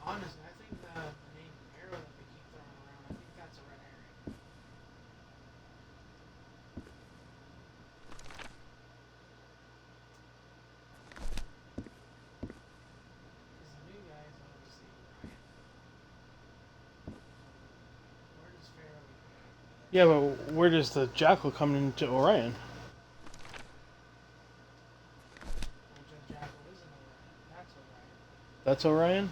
Honestly, I think the name Arrow that they keep throwing around, I think that's a red herring. Because the new guy is obviously Ryan. Where does Pharaoh even come into Yeah, but where does the Jackal come into Orion? this? Well, Judge Jackal isn't Orion. That's Orion. That's Orion?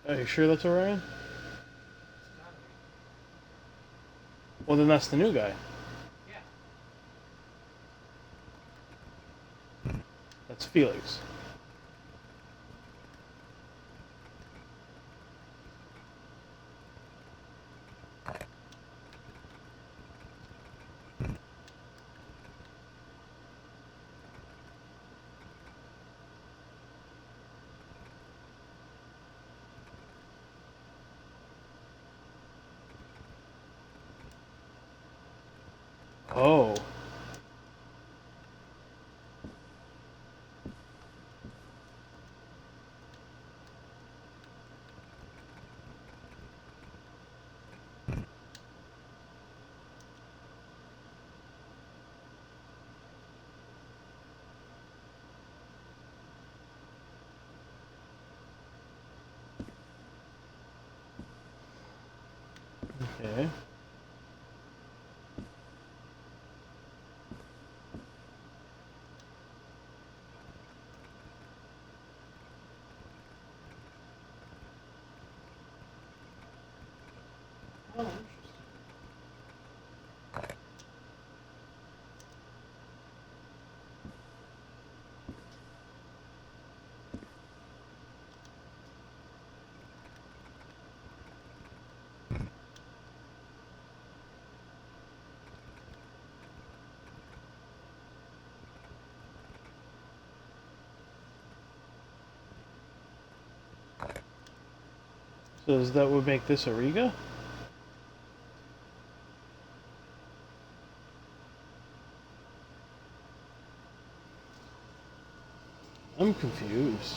Yeah, Are you sure that's Orion? it's gotta be. Well, then that's the new guy. Yeah. That's Felix. Oh. Okay. Oh, interesting. So that would make this Ariga? I'm confused.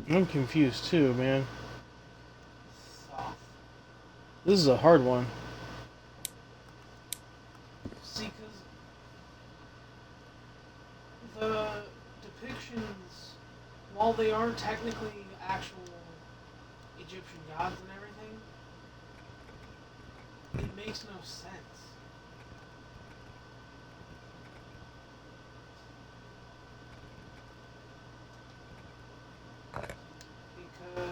I'm confused too, man. Thoth. This is a hard one. See, because the depictions, while they aren't technically actual Egyptian gods and everything, it makes no sense. Because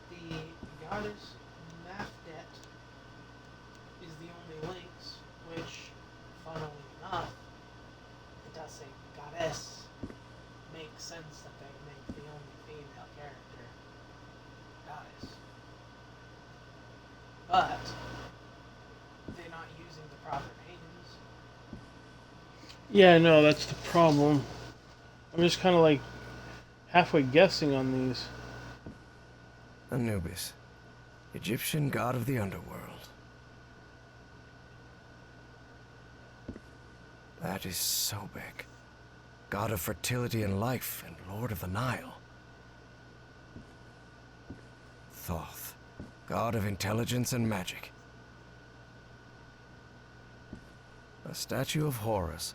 the goddess Mafdet is the only links, which, funnily enough, it does say goddess. Makes sense that they would make the only female character goddess. But they're not using the proper names. Yeah, no, that's the problem. I'm just kind of like halfway guessing on these. Anubis, Egyptian god of the underworld. That is Sobek, god of fertility and life and lord of the Nile. Thoth, god of intelligence and magic. A statue of Horus,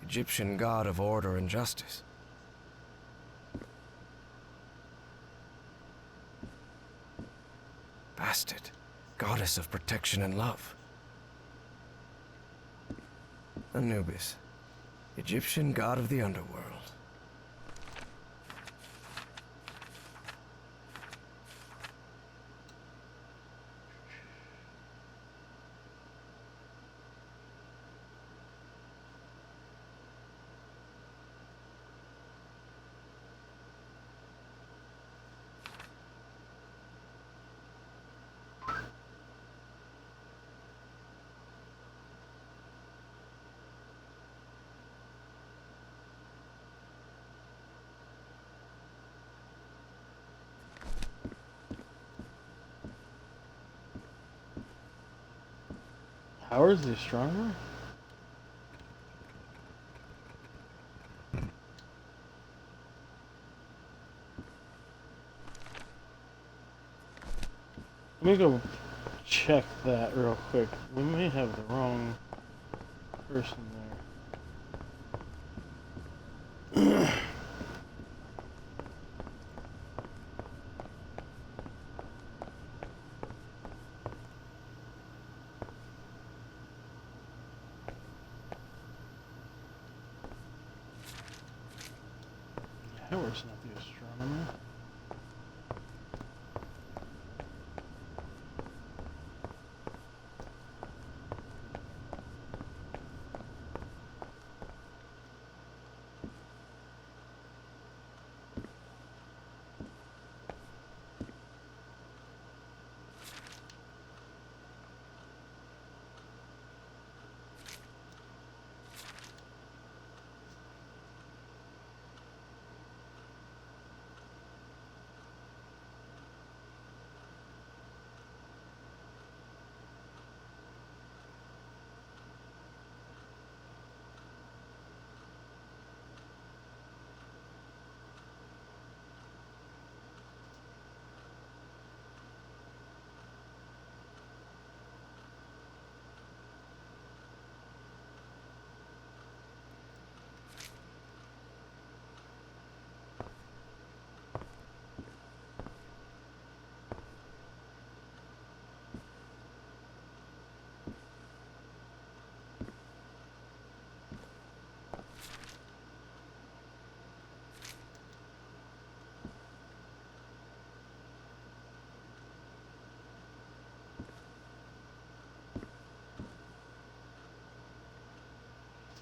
Egyptian god of order and justice. Bastet, goddess of protection and love. Anubis, Egyptian god of the underworld. Howard's the astronomer? Let me go check that real quick. We may have the wrong person there. Howard's not the astronomer.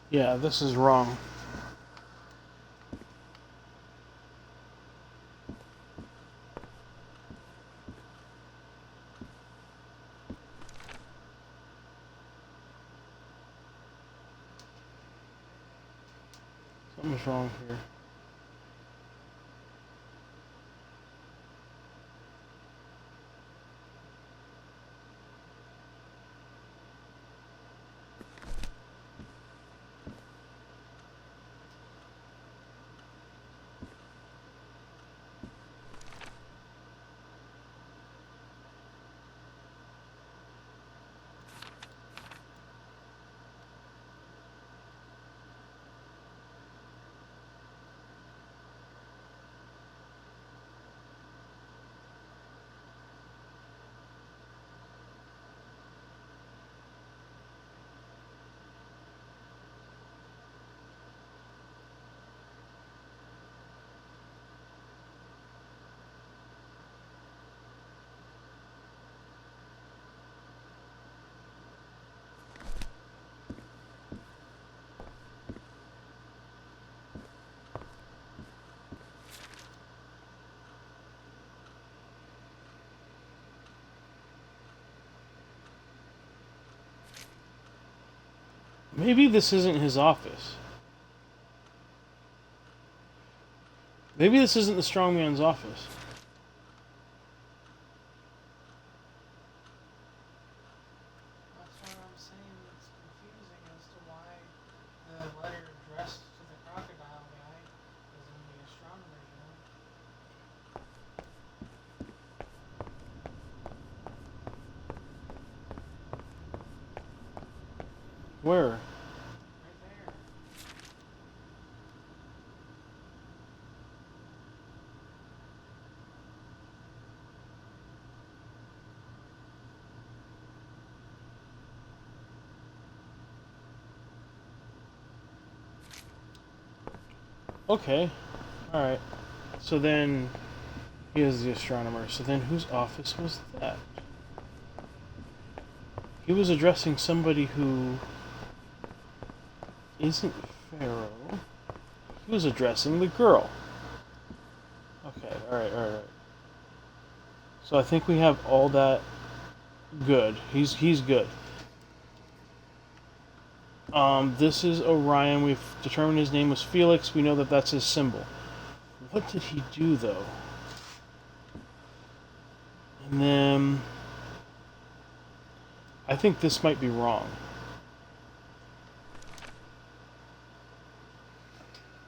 Yeah, this is wrong. Something's wrong here. Maybe this isn't his office. Maybe this isn't the strongman's office. That's what I'm saying. It's confusing as to why the letter addressed to the crocodile guy is in the astronomer's room. Where? Right there. Okay. Alright. So then he is the astronomer. So then whose office was that? He was addressing somebody who isn't Pharaoh. He was addressing the girl. Okay, alright. So I think we have all that good. He's good. This is Orion. We've determined his name was Felix. We know that that's his symbol. What did he do, though? And then I think this might be wrong.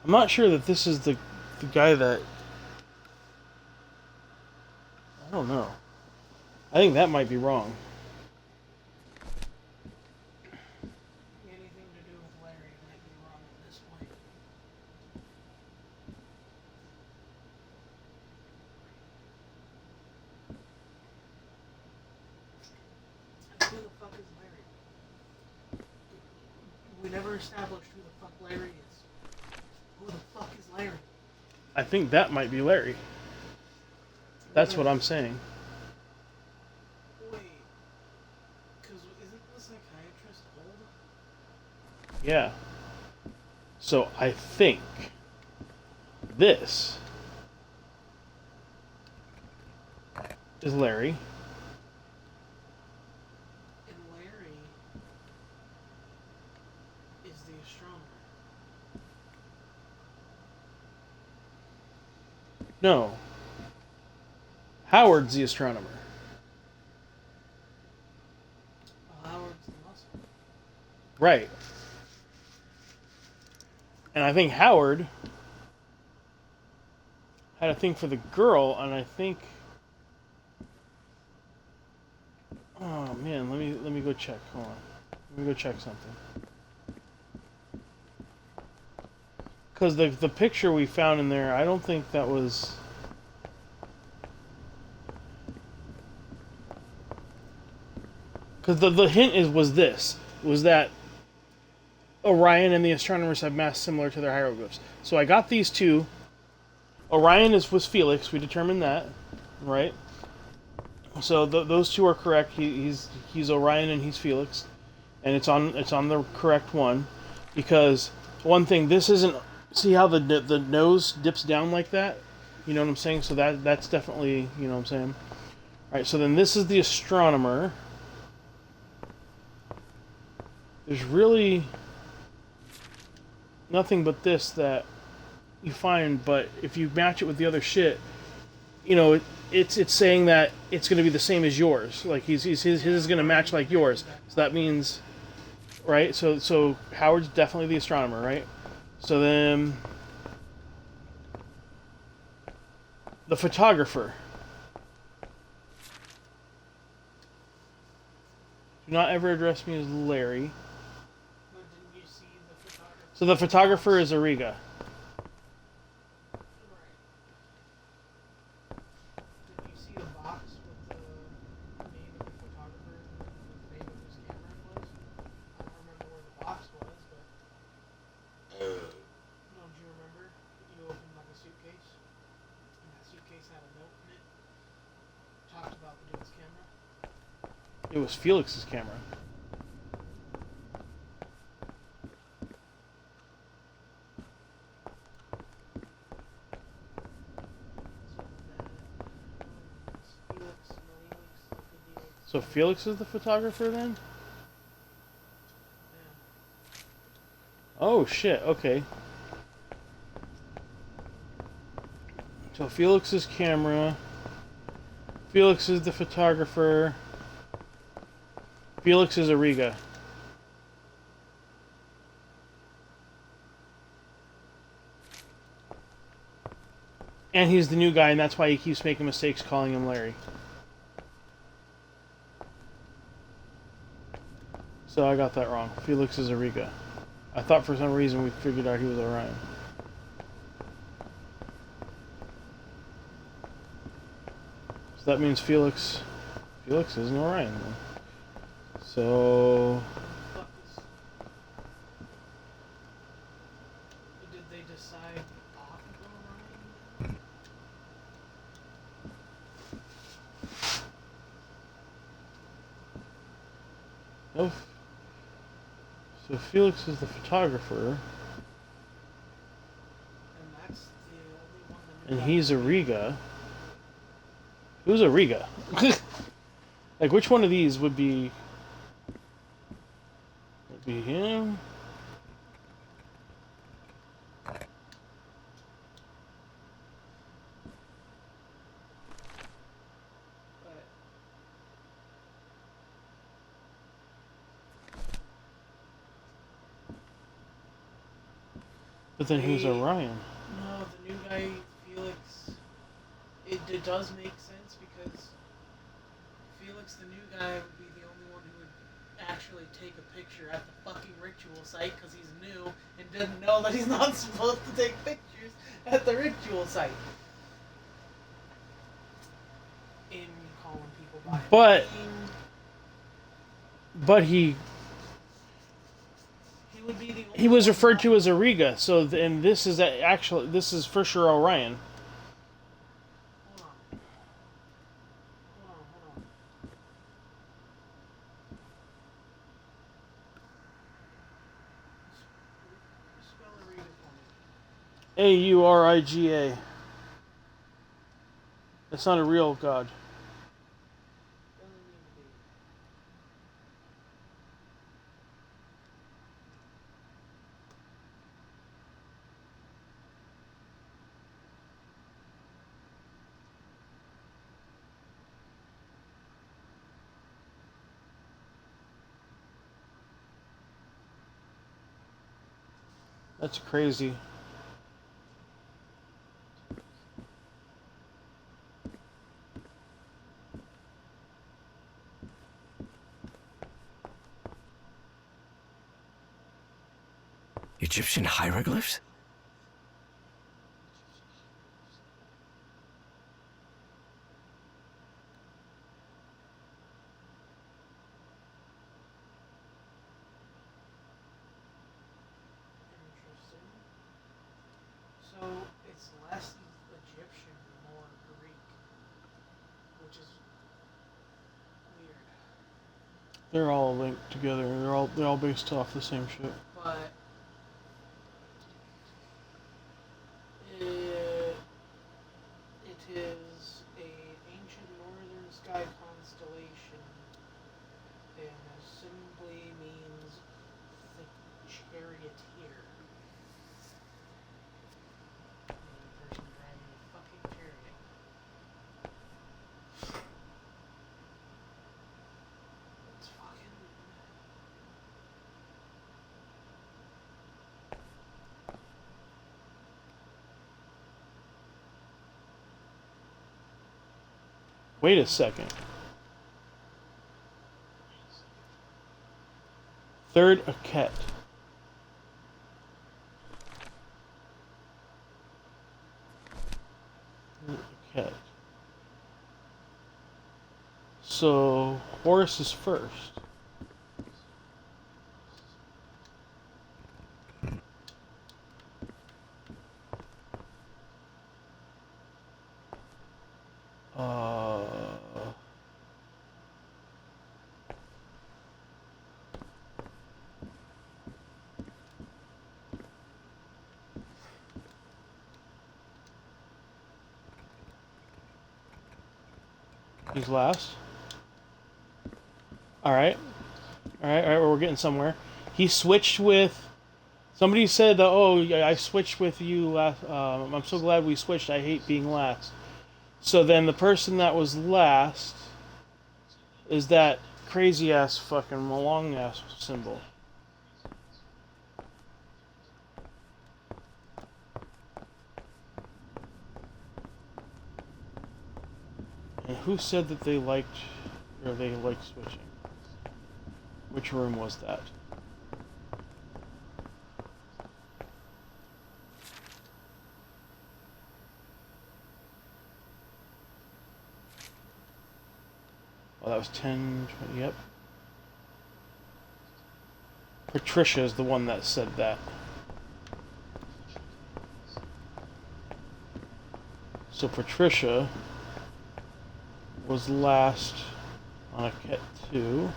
I'm not sure that this is the guy that... I don't know. I think that might be wrong. Anything to do with Larry might be wrong at this point. Who the fuck is Larry? We never established who the fuck Larry is. Who the fuck is Larry? I think that might be Larry. That's what I'm saying. Wait. Because isn't the psychiatrist old? Yeah. So I think this is Larry. And Larry is the astronomer. No. Howard's the astronomer. Howard's the muscle. Right. And I think Howard had a thing for the girl, and I think... Oh man, let me go check. Hold on. Let me go check something. Because the picture we found in there, I don't think that was... Because the hint was that Orion and the astronomers have mass similar to their hieroglyphs. So I got these two. Orion was Felix. We determined that, right? So those two are correct. He's Orion and he's Felix, and it's on the correct one, because one thing, this isn't. See how the nose dips down like that? You know what I'm saying? So that's definitely, you know what I'm saying. All right. So then this is the astronomer. There's really nothing but this that you find, but if you match it with the other shit, you know, it's saying that it's going to be the same as yours. Like his is going to match like yours. So that means, right? So Howard's definitely the astronomer, right? So then the photographer. Do not ever address me as Larry. But didn't you see the photographer? So the photographer is Ariga. Right. Did you see the box with the name of the photographer and the name of his camera was? I don't remember where the box was, but don't you remember? You opened like a suitcase, and that suitcase had a note in it. Talked about the dude's camera. It was Felix's camera. So Felix is the photographer then? Oh shit, okay. So Felix is camera. Felix is the photographer. Felix is Ariga. And he's the new guy, and that's why he keeps making mistakes calling him Larry. So I got that wrong. Felix is Ariga. I thought for some reason we figured out he was Orion. So that means Felix isn't Orion then. So Fuck is- Did they decide off of Orion? no. So Felix is the photographer, And that's the only one that and he's Ariga. Who's Ariga? Like, which one of these would be him? But But then who's Hey. Orion? no, the new guy Felix. It does make sense because Felix, the new guy, would be the only one who would actually take a picture at the fucking ritual site because he's new and doesn't know that he's not supposed to take pictures at the ritual site. In calling people by But- name, But he would be the only he was one referred not- to as Ariga. So and this is actually this is for sure Orion. Hold on. Hold on. Spell Ariga for me. Auriga. That's not a real god. Doesn't need to be. That's crazy. Egyptian hieroglyphs? Interesting. So it's less Egyptian and more Greek, which is weird. They're all linked together. They're all based off the same shit. But it is a ancient northern sky constellation, and simply means the charioteer. The person driving a fucking chariot. It's fucking. Wait a second. Third Aket. Aket. So Horus is first. Uh, he's last. All right. We're getting somewhere. He switched with Somebody said, "Oh, I switched with you last. I'm so glad we switched. I hate being last." So then the person that was last is that crazy ass fucking long ass symbol. And who said that they liked switching? Which room was that? Oh, that was 10, 20, yep. Patricia is the one that said that. So Patricia was last on a Ket 2.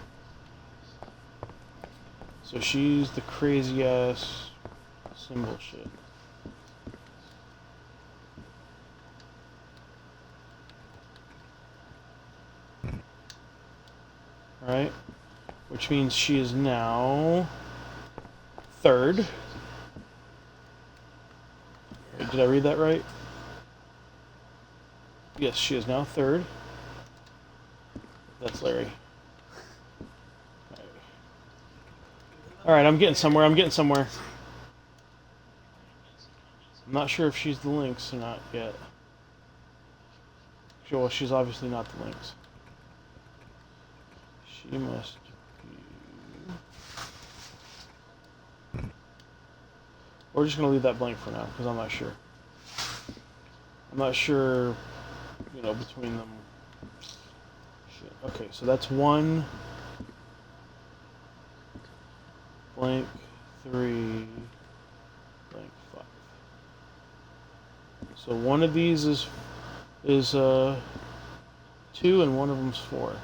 So she's the crazy ass symbol shit. Right? Which means she is now third. Wait, did I read that right? Yes, she is now third. That's Larry. Alright, I'm getting somewhere, I'm not sure if she's the Lynx or not yet. Well, she's obviously not the Lynx. She must be... We're just going to leave that blank for now, because I'm not sure. I'm not sure, you know, between them. Shit. Okay, so that's 1... blank 3... blank 5. So one of these is 2 and one of them's 4.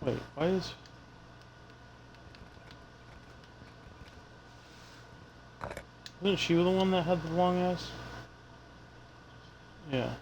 Wait, why is... Wasn't she the one that had the long ass? Yeah.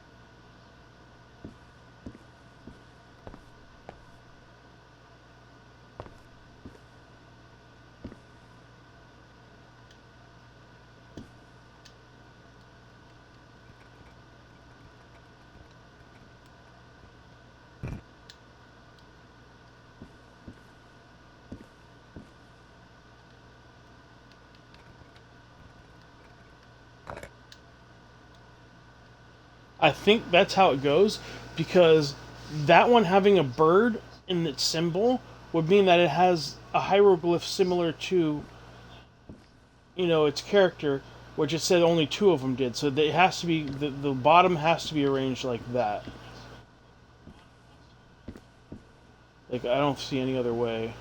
I think that's how it goes, because that one having a bird in its symbol would mean that it has a hieroglyph similar to, you know, its character, which it said only 2 of them did. So it has to be, the bottom has to be arranged like that. Like, I don't see any other way.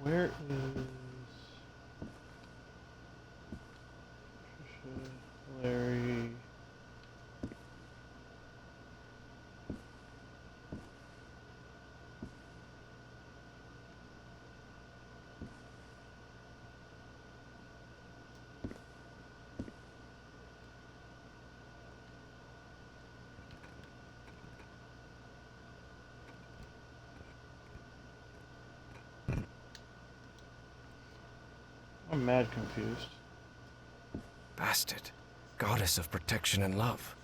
Where is Larry? I'm mad confused. Bastard. Goddess of protection and love.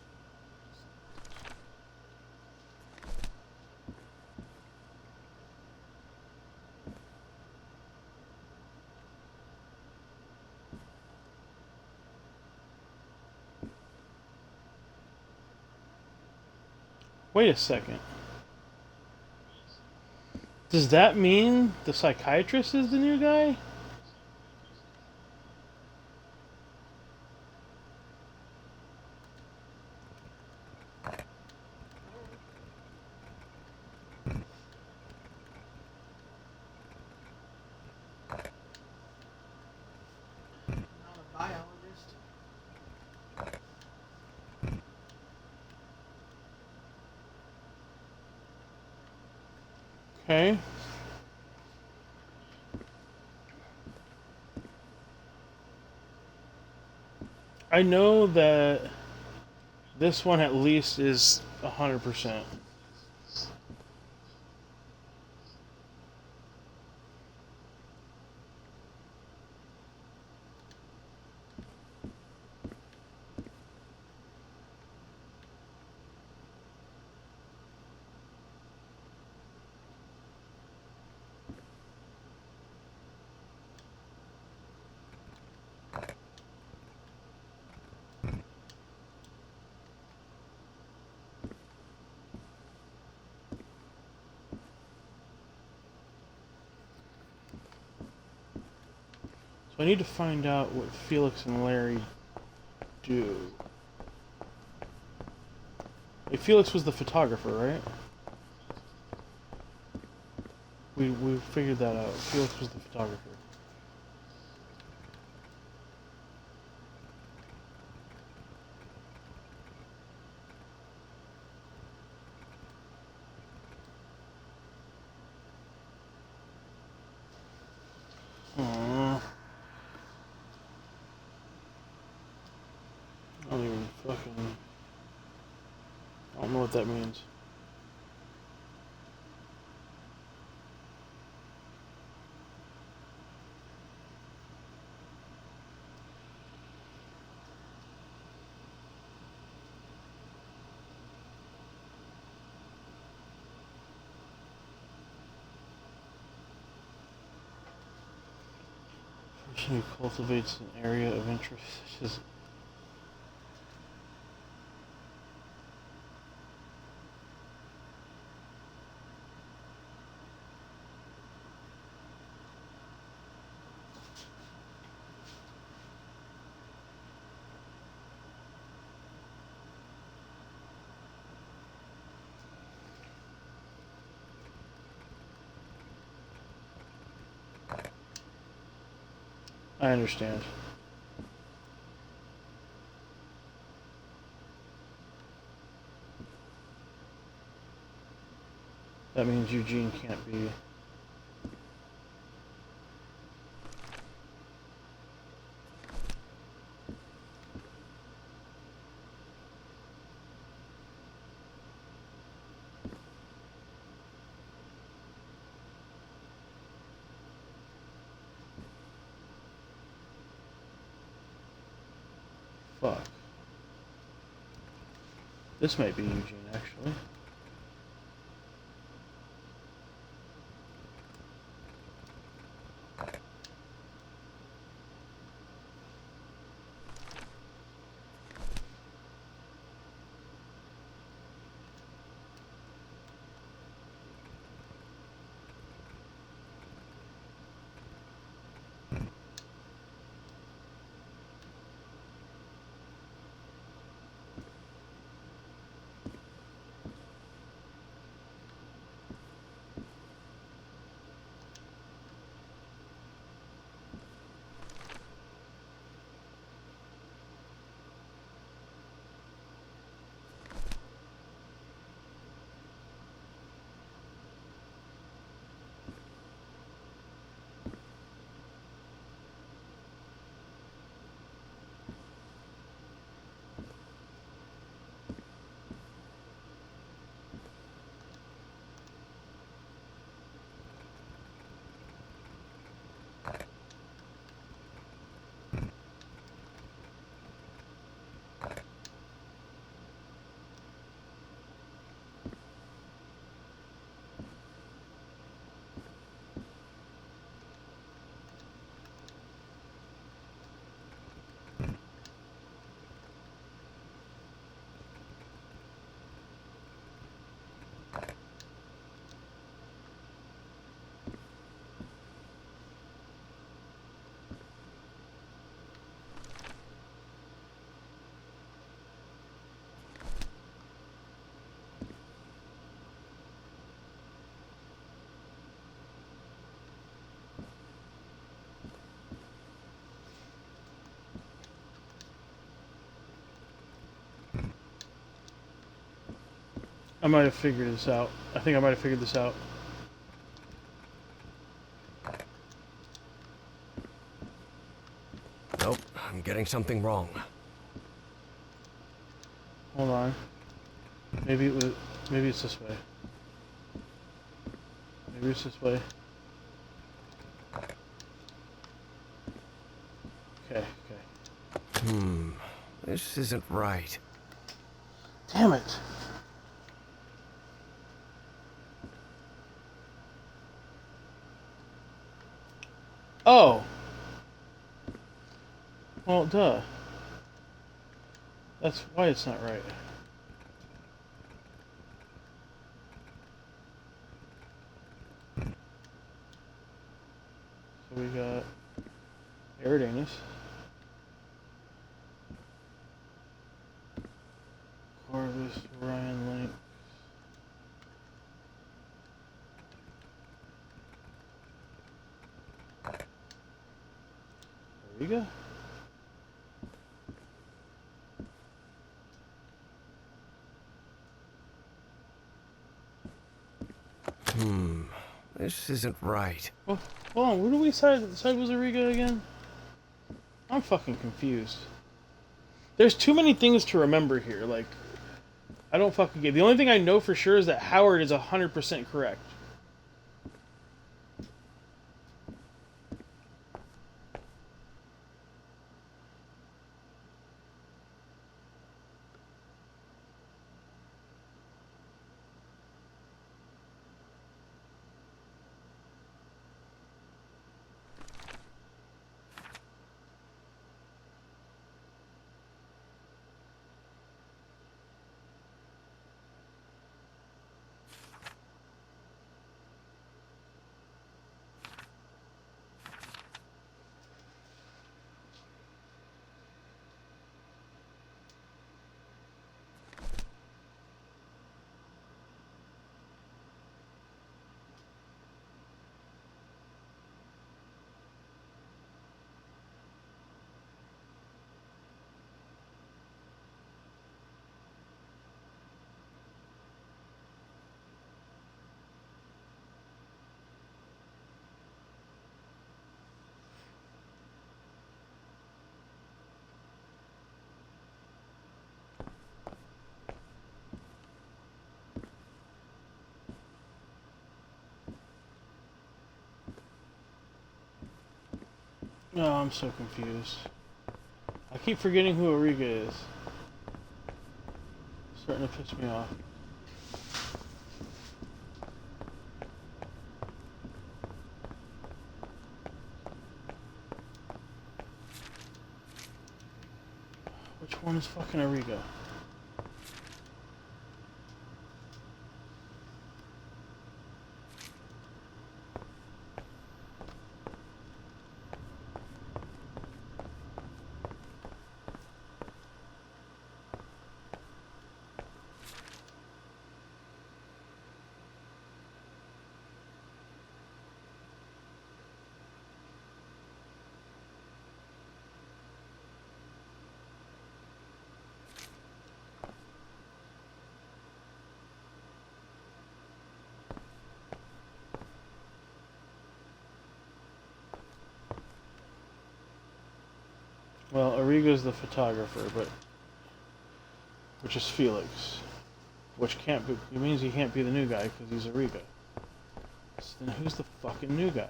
Wait a second. Does that mean the psychiatrist is the new guy? Not a biologist. Okay. I know that this one at least is 100%. So I need to find out what Felix and Larry do. Hey, Felix was the photographer, right? We figured that out. Felix was the photographer. Aww. I don't even fucking... I don't know what that means. Person who cultivates an area of interest such as I understand. That means Eugene can't be... Fuck. This might be Eugene, actually. I might have figured this out. I think I might have figured this out. Nope, I'm getting something wrong. Hold on. Maybe it was. Maybe it's this way. Maybe it's this way. Okay. This isn't right. Damn it. Oh. Well, duh. That's why it's not right. So we got Eridanus. Corvus, Orion Link. Auriga? This isn't right. Well, hold on, who do we side was Auriga again? I'm fucking confused. There's too many things to remember here, like, I don't fucking get. The only thing I know for sure is that Howard is 100% correct. Oh, I'm so confused. I keep forgetting who Auriga is. It's starting to piss me off. Which one is fucking Auriga? Well, Auriga's the photographer, but which is Felix, which can't be. It means he can't be the new guy because he's Auriga. So then who's the fucking new guy?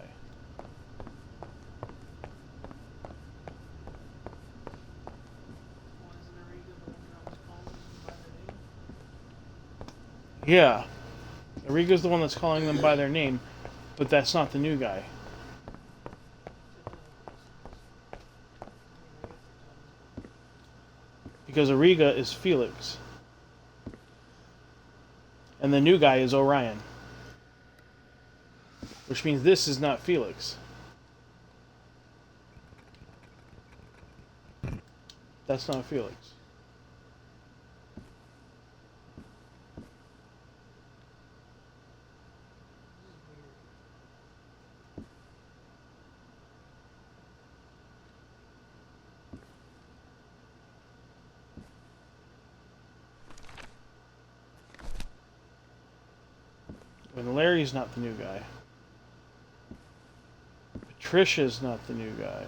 Wasn't Auriga the one that was calling them by their name? Yeah, Auriga's the one that's calling them by their name, but that's not the new guy. Because Auriga is Felix. And the new guy is Orion. Which means this is not Felix. That's not Felix. And Larry's not the new guy. Patricia's not the new guy.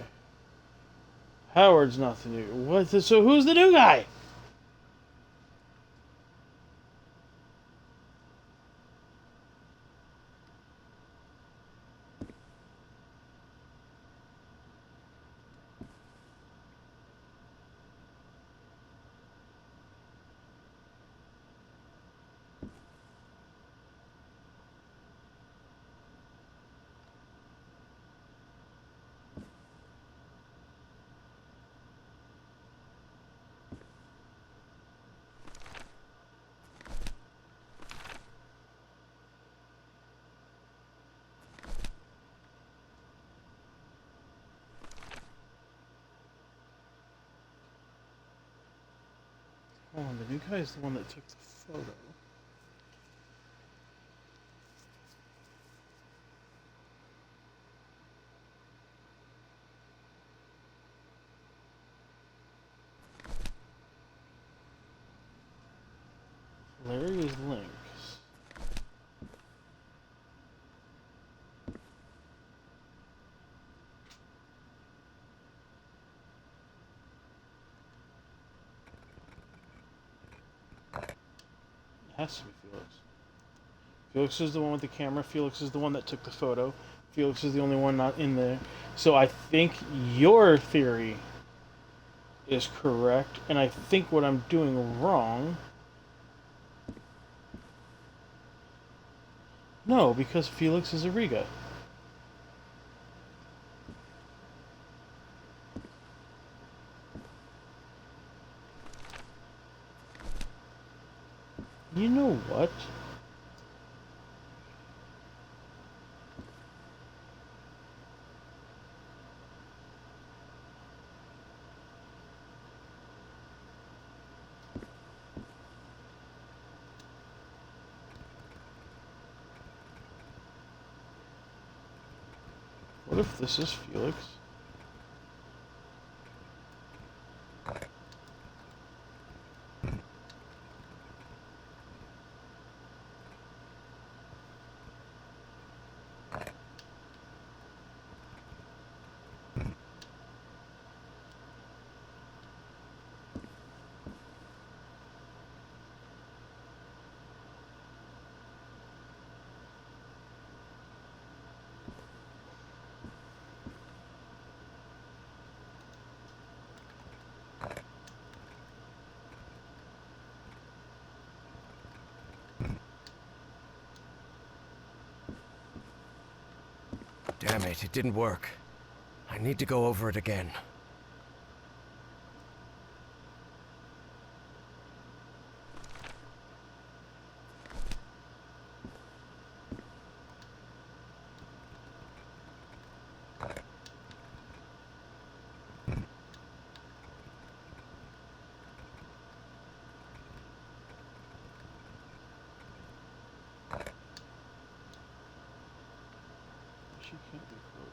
Howard's not the new. What? So who's the new guy? Oh, the new guy is the one that took the photo. Larry is Lynx. Has to be Felix. Felix is the one with the camera. Felix is the one that took the photo. Felix is the only one not in there. So I think your theory is correct, and I think what I'm doing wrong. No, because Felix is a Riga. You know what? What if this is Felix? Damn it, it didn't work. I need to go over it again. She can't be Clovis.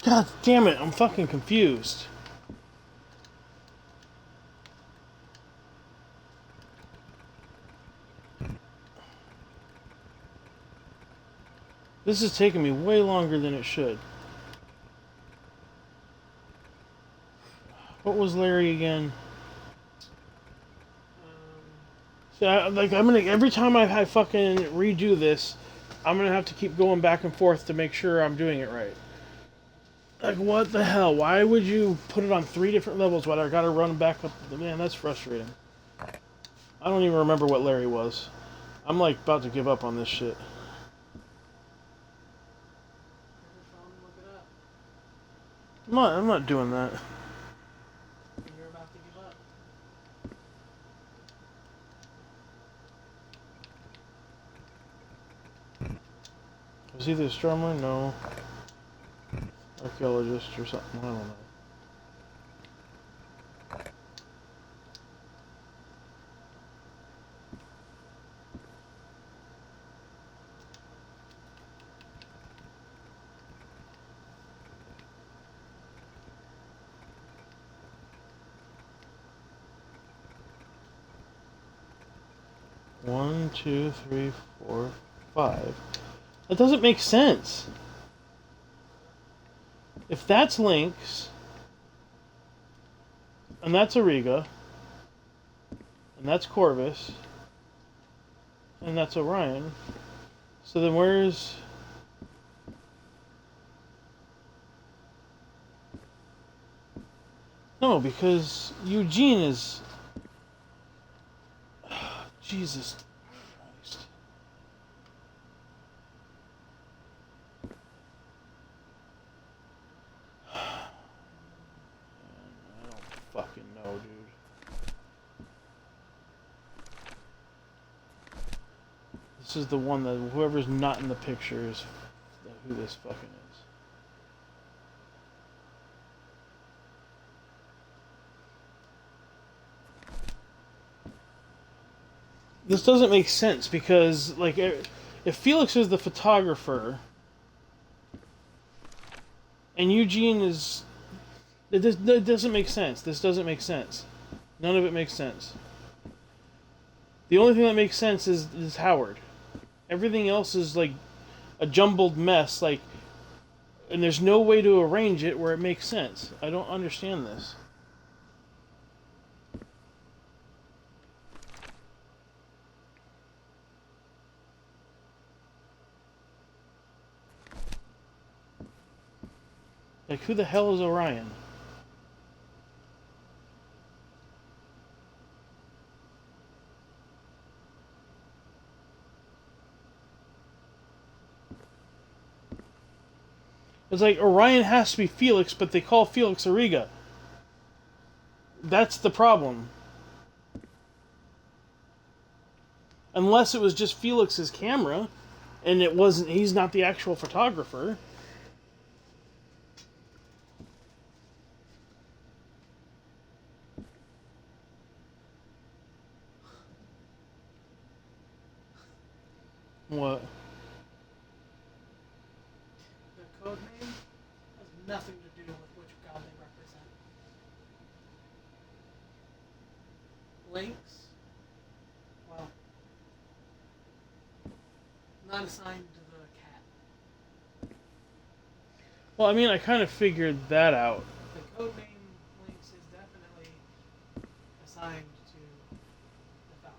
God damn it, I'm fucking confused. This is taking me way longer than it should. What was Larry again? So, like, I'm gonna every time I fucking redo this, I'm gonna have to keep going back and forth to make sure I'm doing it right. Like, what the hell? Why would you put it on 3 different levels when I gotta run back up? Man, that's frustrating. I don't even remember what Larry was. I'm like about to give up on this shit. Get your phone and look it up. I'm not doing that. You're about to give up. Was he the astronomer? No. Archaeologist or something. I don't know. One, two, three, 4, 5. That doesn't make sense. If that's Lynx, and that's Auriga, and that's Corvus, and that's Orion, so then where's... No, because Eugene is... Jesus Christ. I don't fucking know, dude. This is the one that whoever's not in the picture is who this fucking is. This doesn't make sense because, like, if Felix is the photographer and Eugene is... It doesn't make sense. This doesn't make sense. None of it makes sense. The only thing that makes sense is Howard. Everything else is, like, a jumbled mess, like, and there's no way to arrange it where it makes sense. I don't understand this. Like, who the hell is Orion? It's like Orion has to be Felix, but they call Felix Auriga. That's the problem. Unless it was just Felix's camera, and it wasn't. He's not the actual photographer. What? The code name has nothing to do with which god they represent. Lynx, well, not assigned to the cat. Well, I mean, I kind of figured that out. The code name Lynx is definitely assigned to the Falcon.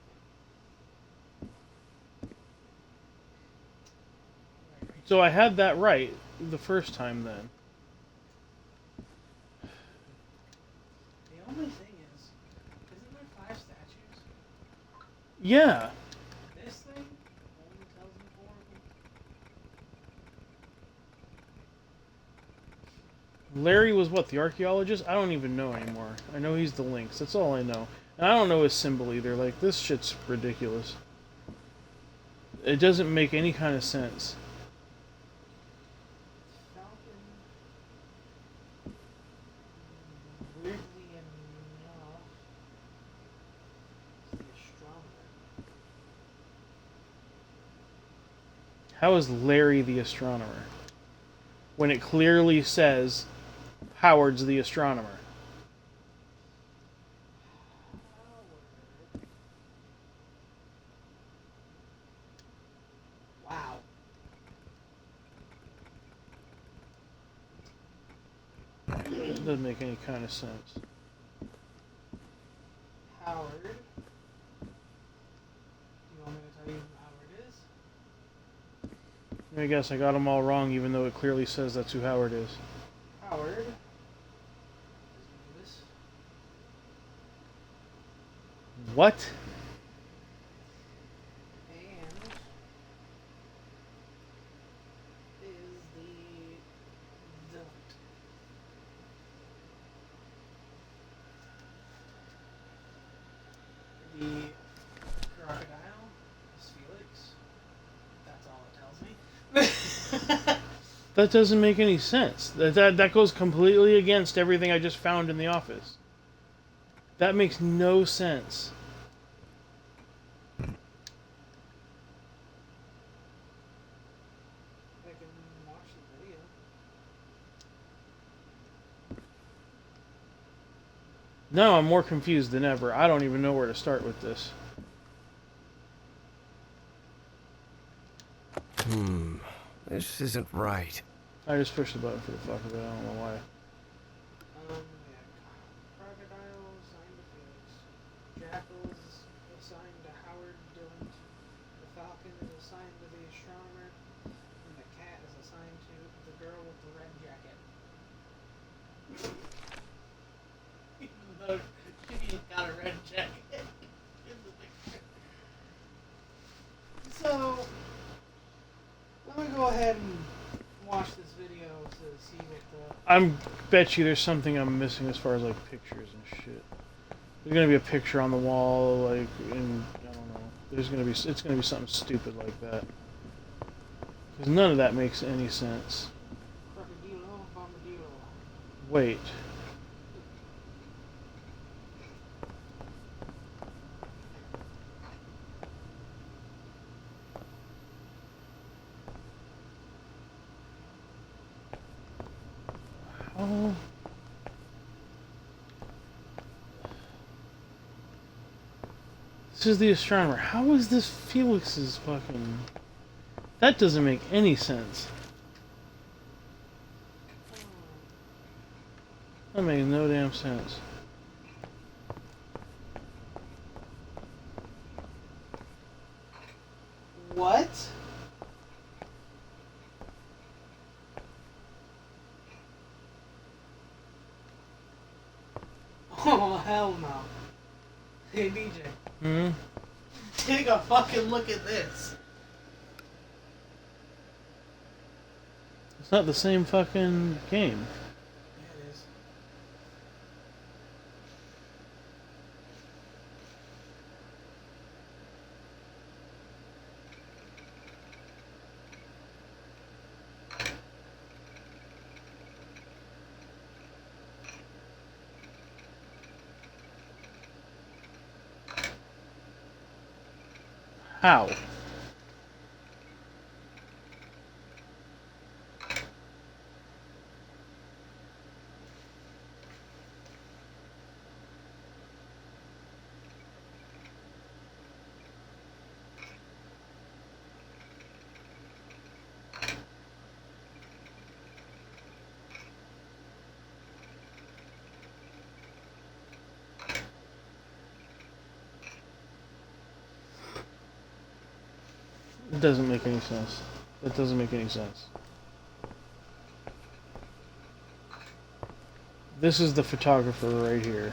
So I had that right the first time then. The only thing is, isn't there 5 statues? Yeah. This thing only tells me 4 of them. Larry was what, the archaeologist? I don't even know anymore. I know he's the Lynx. That's all I know. And I don't know his symbol either. Like, this shit's ridiculous. It doesn't make any kind of sense. Falcon, weirdly enough, is the astronomer. How is Larry the astronomer? When it clearly says Howard's the astronomer. Wow. It doesn't make any kind of sense. Howard Let me guess, I got them all wrong, even though it clearly says that's who Howard is. Howard. This What? and is the villain. The crocodile is Felix. That's all it tells me. That doesn't make any sense. That goes completely against everything I just found in the office. That makes no sense. I can watch the video. Now I'm more confused than ever. I don't even know where to start with this. This isn't right. I just pushed the button for the fuck of it. I don't know why. Yeah. Crocodile assigned to Felix. Jackal is assigned to Howard Dillon. The Falcon is assigned to the astronomer. And the cat is assigned to the girl with the red jacket. Even though she's got a red jacket in the picture. So, let me go ahead and watch this video to see what the... I bet you there's something I'm missing as far as like pictures and shit. There's gonna be a picture on the wall, like, in, I don't know. It's gonna be something stupid like that. Because none of that makes any sense. Crocodilo, Bombadillo. Wait. Oh. This is the astronomer. How is this Felix's fucking... That doesn't make any sense. That makes no damn sense. What? Oh, hell no. Hey, DJ. Hmm? Take a fucking look at this. It's not the same fucking game. Yeah, it is. How? It doesn't make any sense. That doesn't make any sense. This is the photographer right here.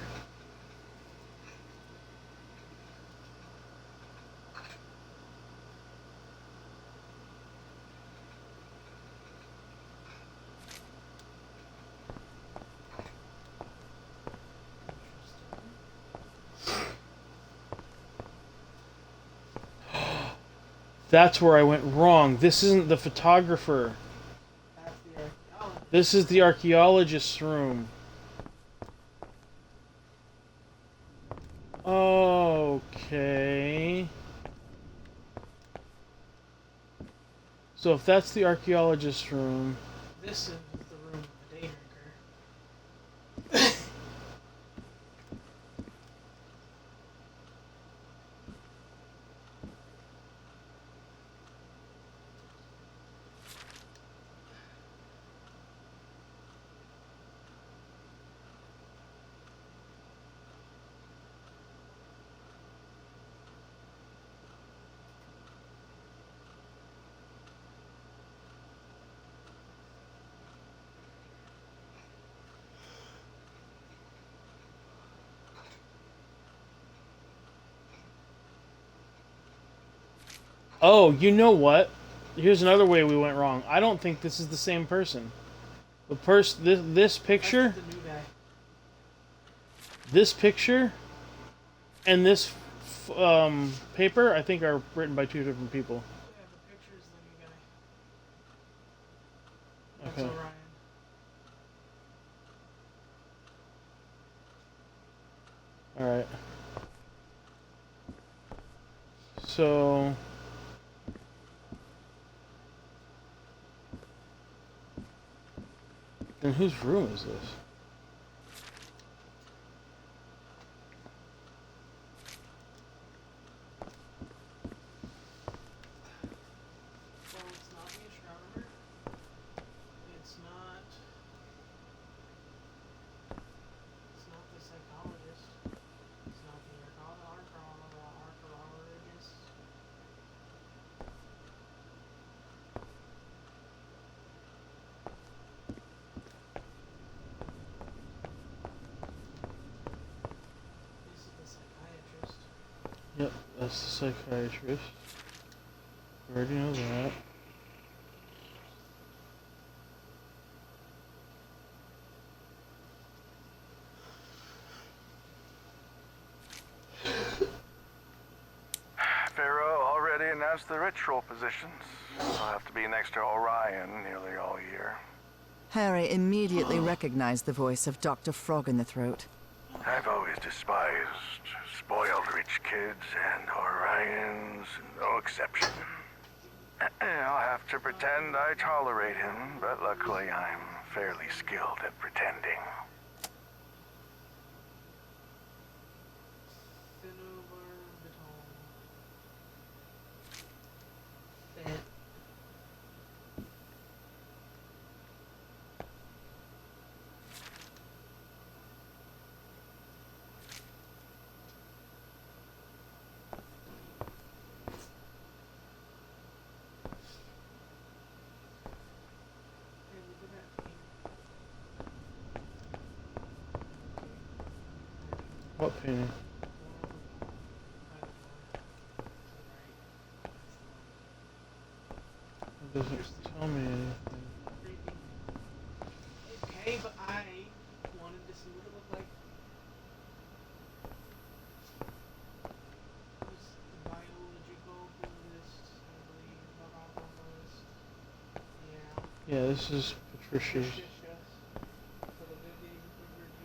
That's where I went wrong. This isn't the photographer. That's the archaeologist. This is the archaeologist's room. Okay. So if that's the archaeologist's room... This is the room of the day drinker. Oh, you know what? Here's another way we went wrong. I don't think this is the same person. This picture, That's the new guy. this picture, and this paper, I think are written by two different people. Yeah, the picture's the new guy. That's Okay. Orion. All right. So. Then whose room is this? Well, it's not the astronomer. It's not. It's not the psychologist. It's not the archaeologist. This is the psychiatrist. Yep, that's the psychiatrist. We already know that. Pharaoh already announced the ritual positions. I'll have to be next to Orion nearly all year. Harry immediately recognized the voice of Dr. Frog in the Throat. I've always despised spoiled rich kids, and Orion's no exception. I'll have to pretend I tolerate him, but luckily I'm fairly skilled at pretending. Phenobarbital. That. Hey, look at that paint. What painting? It doesn't tell me anything. Okay, but I wanted to see what it looked like. This the biological list, I believe, biologist. Yeah. Yeah, this is Patricia's. Yes. For the living,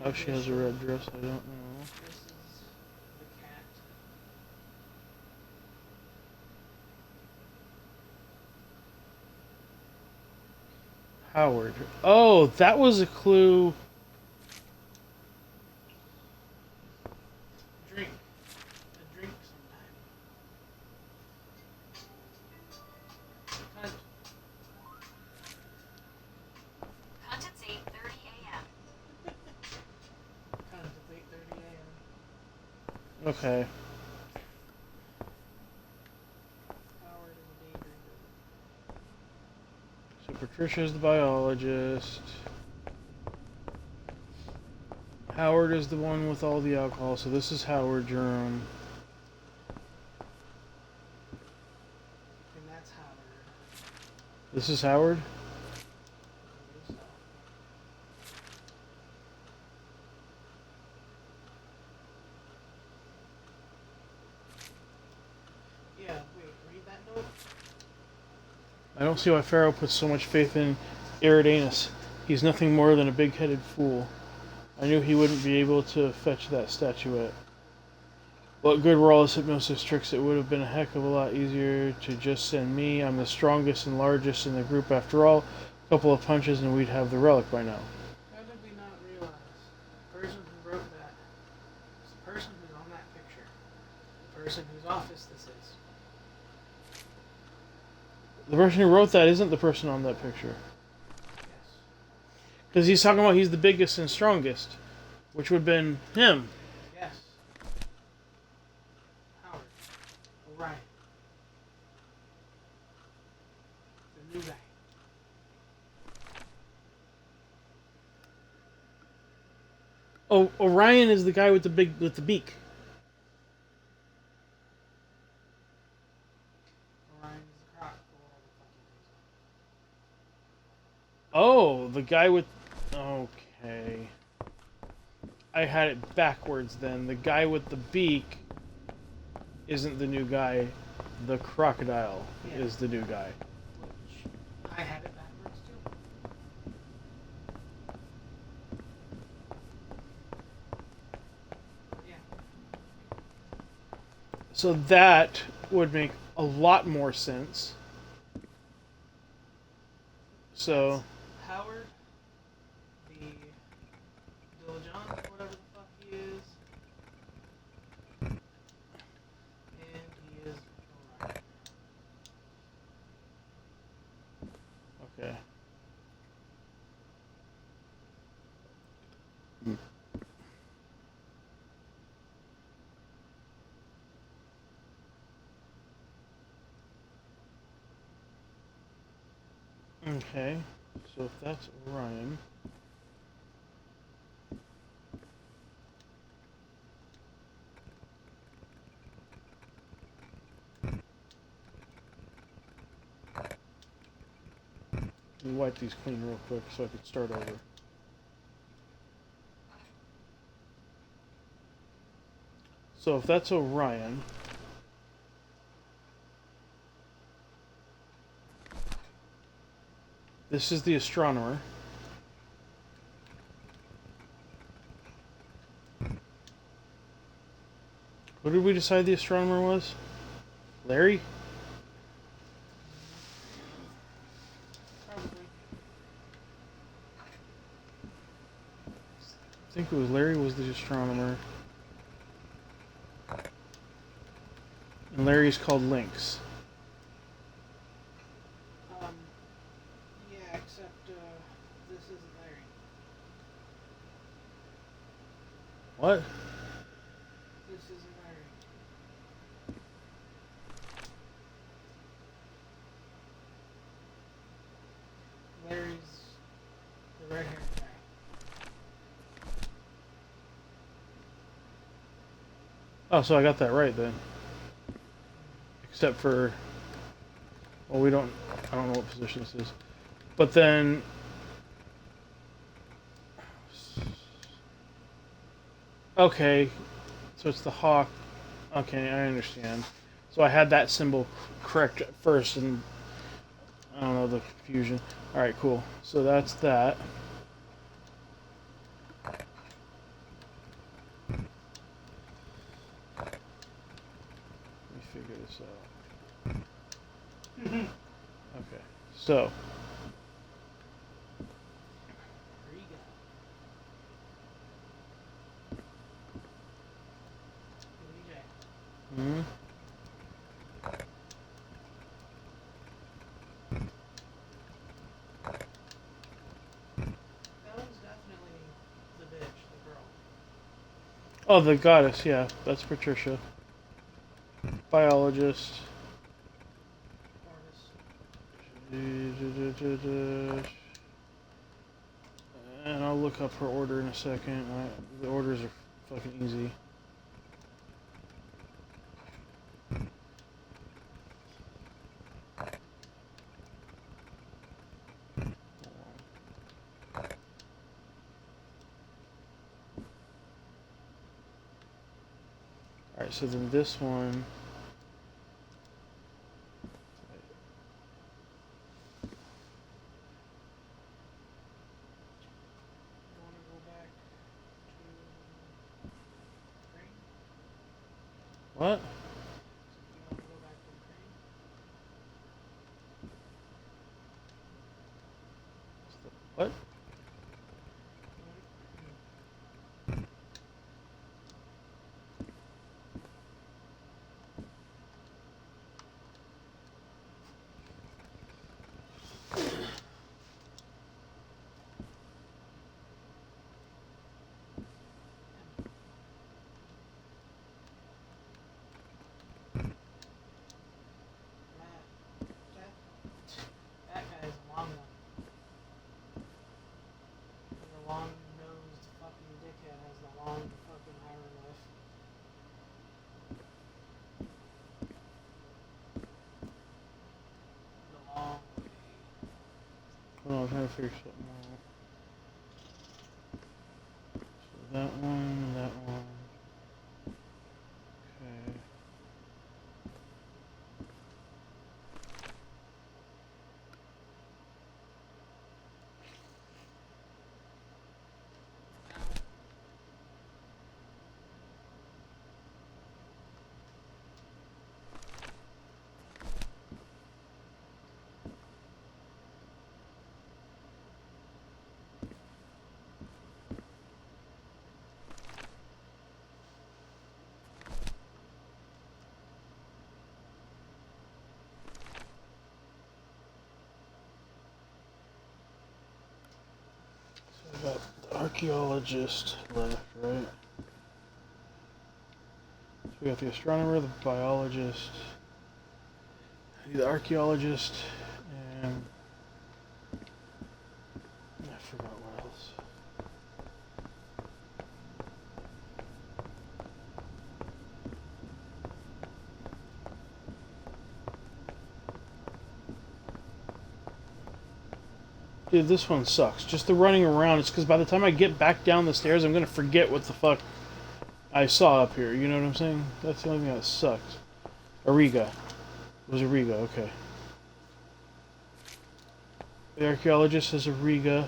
How she has a red dress, I don't know. This is the cat. Howard. Oh, that was a clue. Drink. A drink sometime. Cunt. Hunt, it's 8:30 a.m. Cunt, it's 8:30 a.m. Okay. Howard is a day drinker. So Patricia's the biologist. Howard is the one with all the alcohol, so this is Howard's room. And that's Howard. This is Howard? I believe so. Yeah, wait, read that note. I don't see why Pharaoh puts so much faith in Eridanus. He's nothing more than a big-headed fool. I knew he wouldn't be able to fetch that statuette. What good were all his hypnosis tricks? It would have been a heck of a lot easier to just send me. I'm the strongest and largest in the group after all. A couple of punches and we'd have the relic by now. How did we not realize? The person who wrote that is the person who's on that picture. The person whose office this is. The person who wrote that isn't the person on that picture. Yes. Because he's talking about he's the biggest and strongest. Which would have been him. Yes. Howard. Orion. The new guy. Oh, Orion is the guy with the beak. Orion Oh, the guy with... Okay. I had it backwards then. The guy with the beak isn't the new guy. The crocodile Yeah. is the new guy. Which I had it backwards too. Yeah. So that would make a lot more sense. So... Howard, the Diligent, whatever the fuck he is, and he is Orion. Okay. Okay, so if that's Orion... Let me wipe these clean real quick so I can start over. So if that's Orion... This is the astronomer. What did we decide the astronomer was? Larry? Probably. I think it was Larry was the astronomer. And Larry's called Lynx. Yeah, except this isn't Larry. What? This isn't Larry. Larry's the red-haired guy. Oh, so I got that right then. Except for... Well, I don't know what position this is. But then... Okay, so it's the hawk. Okay, I understand. So I had that symbol correct at first, and I don't know the confusion. All right, cool. So that's that. Let me figure this out. Okay, so Riga. DJ. hmm, That one's definitely the bitch, the girl. oh, the goddess. Yeah, that's Patricia. Biologist. Artist. And I'll look up her order in a second. The orders are fucking easy. Alright, so then this one... You want to go back to Crane? What? You want to go back to Crane? What? That guy's a long one. I'm trying to figure something out. So that one, that one. Okay. So we got the archaeologist left, right? So we got the astronomer, the biologist, the archaeologist, and I forgot what else. Dude, this one sucks. Just the running around. It's because by the time I get back down the stairs, I'm gonna forget what the fuck I saw up here. You know what I'm saying? That's the only thing that sucks. Auriga. It was Auriga, okay. The archaeologist is Auriga.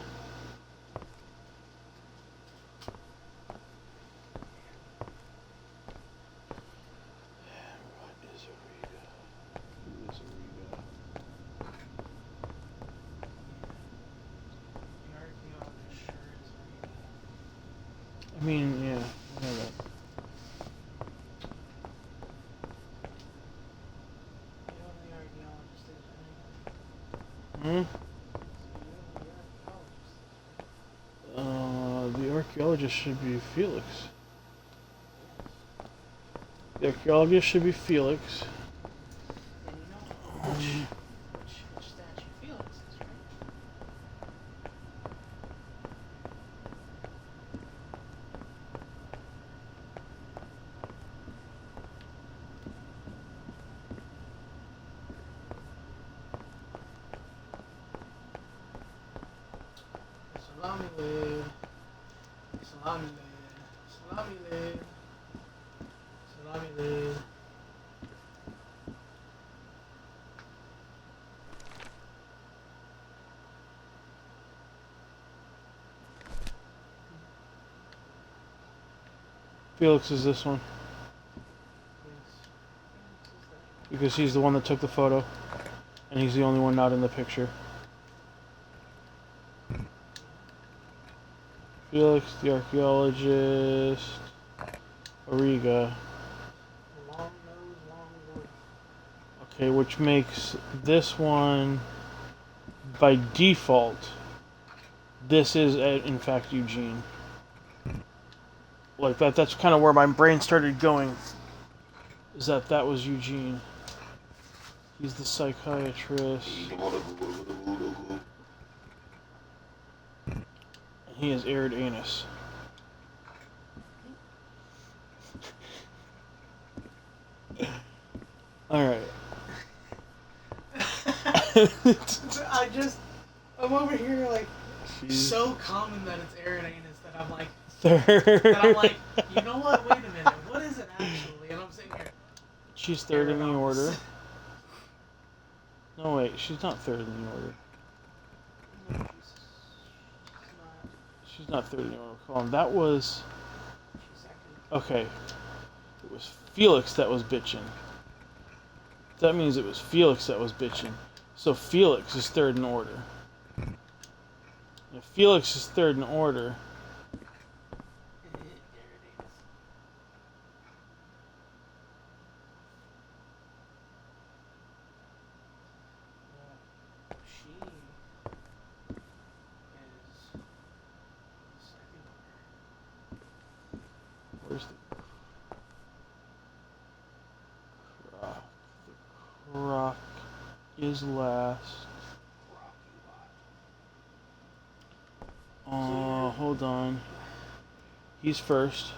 What is Auriga? Who is Auriga? The archaeologist sure is reading. I mean, yeah, I know that. You know the archaeologist is Hmm? right? The archaeologist should be Felix. The archaeologist should be Felix. And you know which statue Felix is, right? Salami lid. Salami lid. Salami lid. Salami lid. Felix is this one. Yes. Because he's the one that took the photo. And he's the only one not in the picture. Felix, the archaeologist. Auriga. Long nose, long voice. Okay, which makes this one, by default, this is in fact Eugene. Like that's kind of where my brain started going. Is that was Eugene. He's the psychiatrist. And he has aired anus. Alright. I'm over here like She's so common that it's Aaron Anus that I'm like, third. you know what? Wait a minute, what is it actually? And I'm sitting here. She's third in the Aaron order. Anus. No, wait, she's not third in the order. No, she's not. She's not third in the order. Hold on, that was... She's second. Okay. It was Felix that was bitching. That means it was Felix that was bitching. So Felix is third in order. If Felix is third in order... She is second. Where's the croc? The croc is last. Hold on. He's first.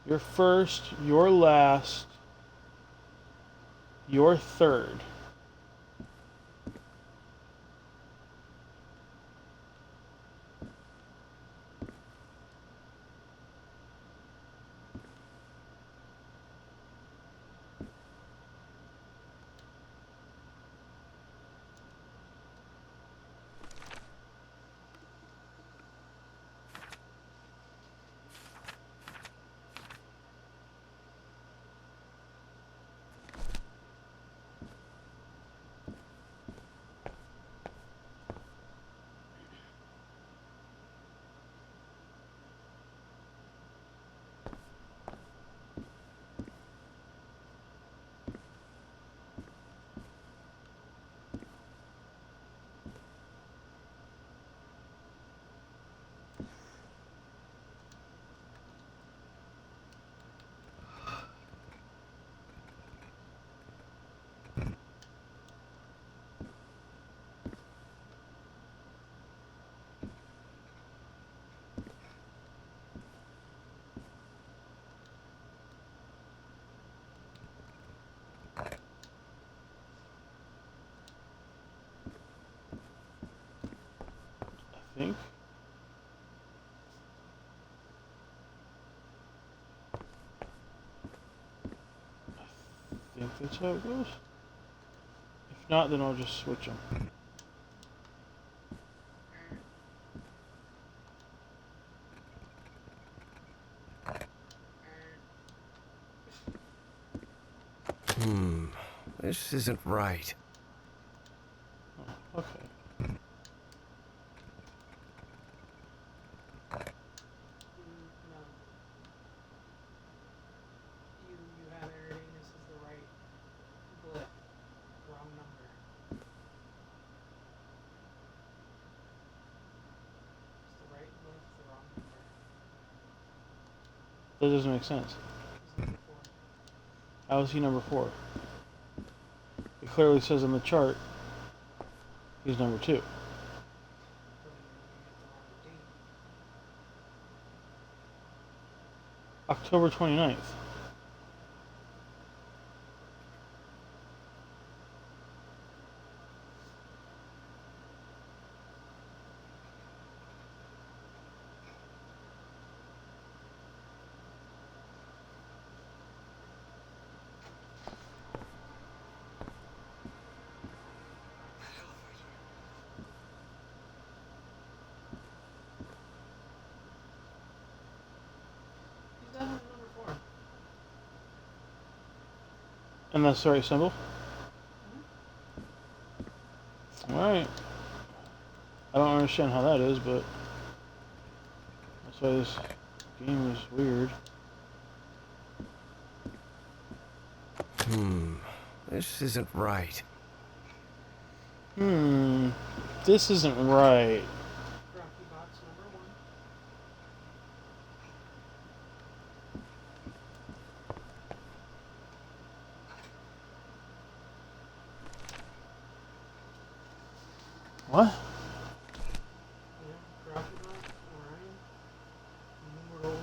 You're first, you're last. Your third. I think. I think that's how it goes. If not, then I'll just switch them. This isn't right. Oh, okay. No. You have everything. This is the right blip. Wrong number. It's the right blip, the wrong number. That doesn't make sense. It's number 4. How is he number 4? It clearly says on the chart he's number 2. So you get the wrong date. October 29th. He's definitely number 4. And that's the right symbol? Alright. I don't understand how that is, but that's why this game is weird. This isn't right. This isn't right. Rocky box number 1. What? Yeah, Rocky box, Orion. Numero 1.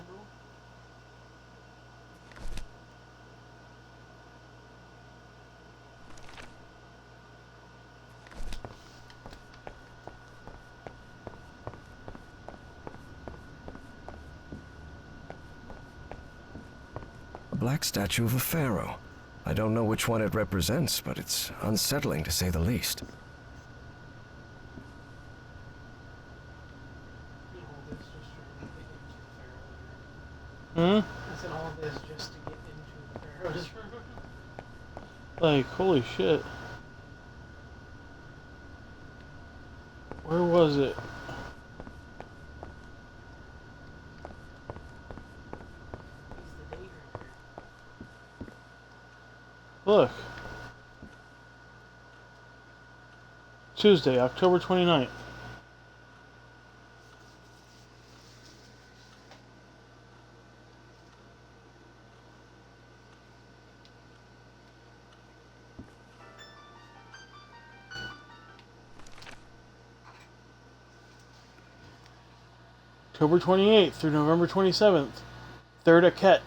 A black statue of a pharaoh. I don't know which one it represents, but it's unsettling to say the least. All this just trying to get into the Pharaoh's room. I said all this just to get into the Pharaoh's room. Like, holy shit. Where was it? He's the date right here. Look. Tuesday, October 29th. October 28th through November 27th. Third Aket.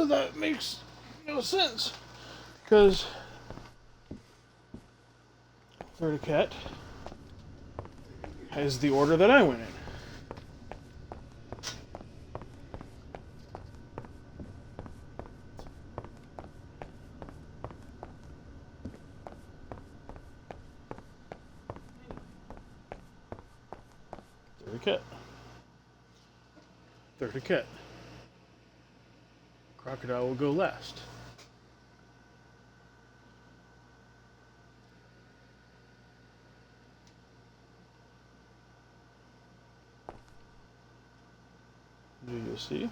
So that makes no sense. Because Verticat has the order that I went in. Verticat. Verticat. Crocodile will go last. Do you see?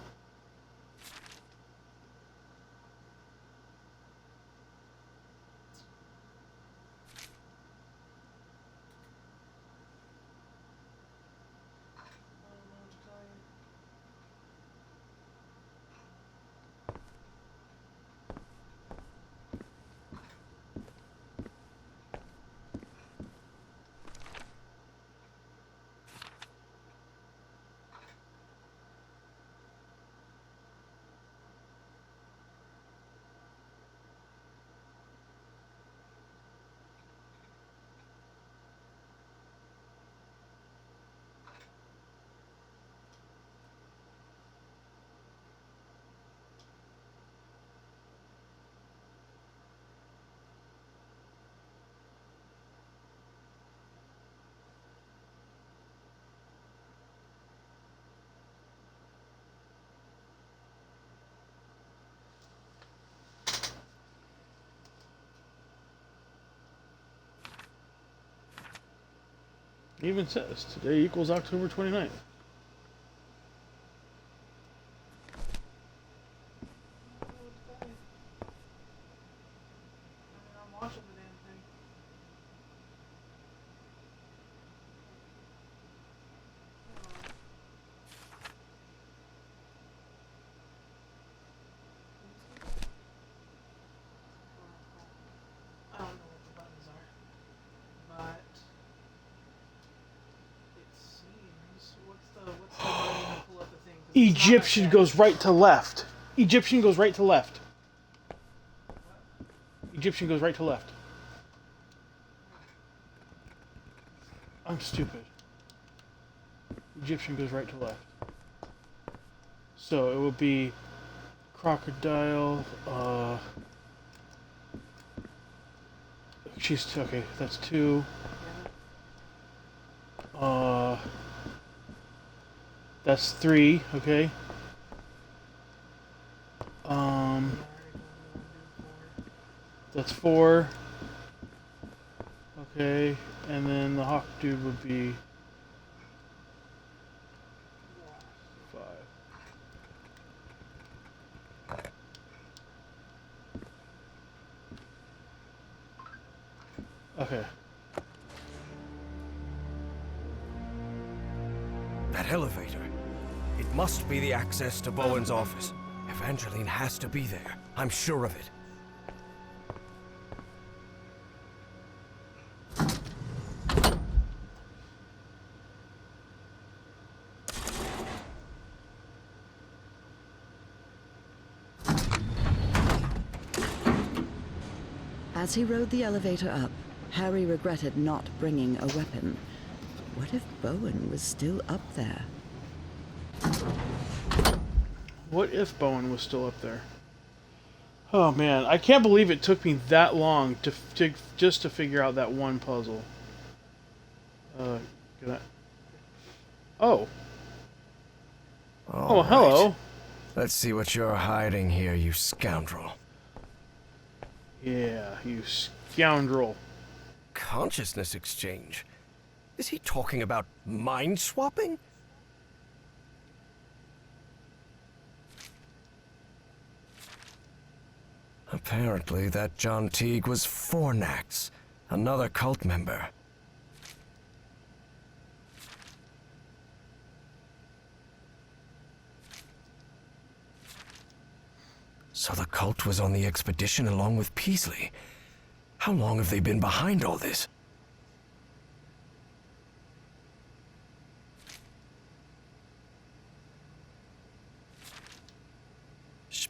It even says today equals October 29th. I'm watching the damn thing. I don't know what the buttons are, but it seems. What's the button to pull up the thing? 'Cause it's not Egyptian that goes right to left. Egyptian goes right to left. Egyptian goes right to left. I'm stupid. Egyptian goes right to left. So it will be crocodile. She's okay. That's 2. That's 3. Okay. That's 4. Okay, and then the hawk dude would be 5. Okay. That elevator. It must be the access to Bowen's office. Evangeline has to be there. I'm sure of it. As he rode the elevator up, Harry regretted not bringing a weapon. What if Bowen was still up there? What if Bowen was still up there? Oh man, I can't believe it took me that long to just to figure out that one puzzle. Can I... Oh. All Oh, hello. right. Let's see what you're hiding here, you scoundrel. Yeah, you scoundrel. Consciousness exchange? Is he talking about mind swapping? Apparently that John Teague was Fornax, another cult member. So the cult was on the expedition along with Peasley. How long have they been behind all this?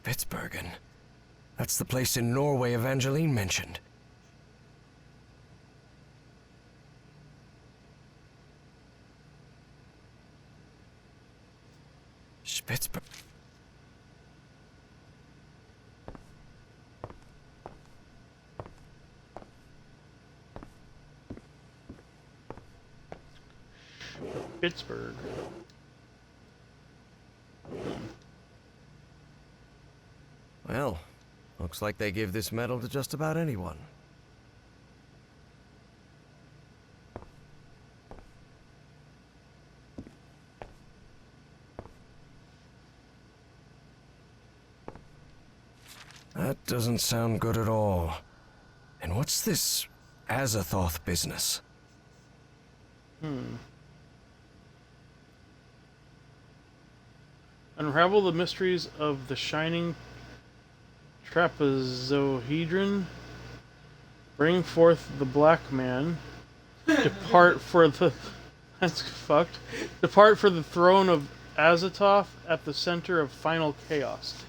Spitsbergen. That's the place in Norway Evangeline mentioned. Spitsbergen. Pittsburgh. Well, looks like they give this medal to just about anyone. That doesn't sound good at all. And what's this Azathoth business? Unravel the mysteries of the shining trapezohedron. Bring forth the black man. Depart for the... That's fucked. Depart for the throne of Azathoth at the center of final chaos.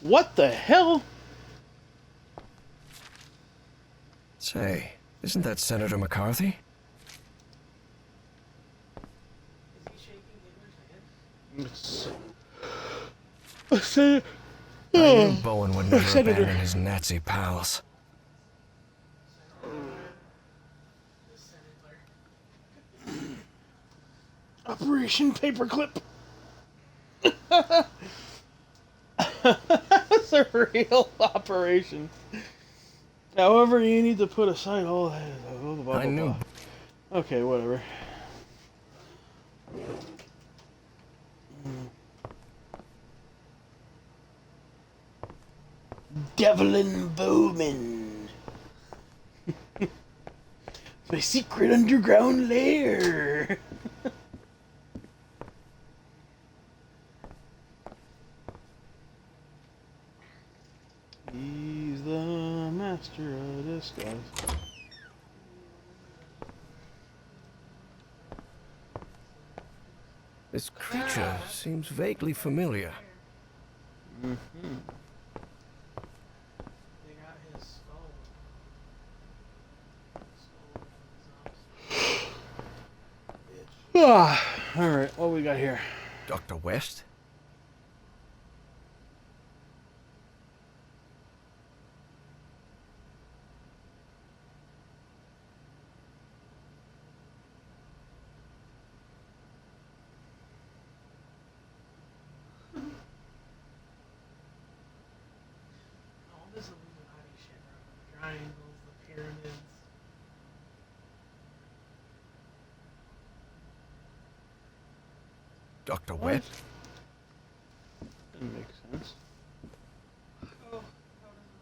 What the hell? Say, isn't that Senator McCarthy? Is he shaking Hitler's hand? It's... I knew Bowen would never Senator. abandon his Nazi pals. The senator. Operation Paperclip. That's a real operation. However, you need to put aside all that. Blah, blah, I knew. blah. Okay, whatever. Devlin Bowman. My secret underground lair. He's the master of disguise. This creature seems vaguely familiar. They got his skull. Alright, what we got here? Dr. West? All this Illuminati shit, bro. The triangles, the pyramids. Dr. West? Didn't make sense. Oh, how does it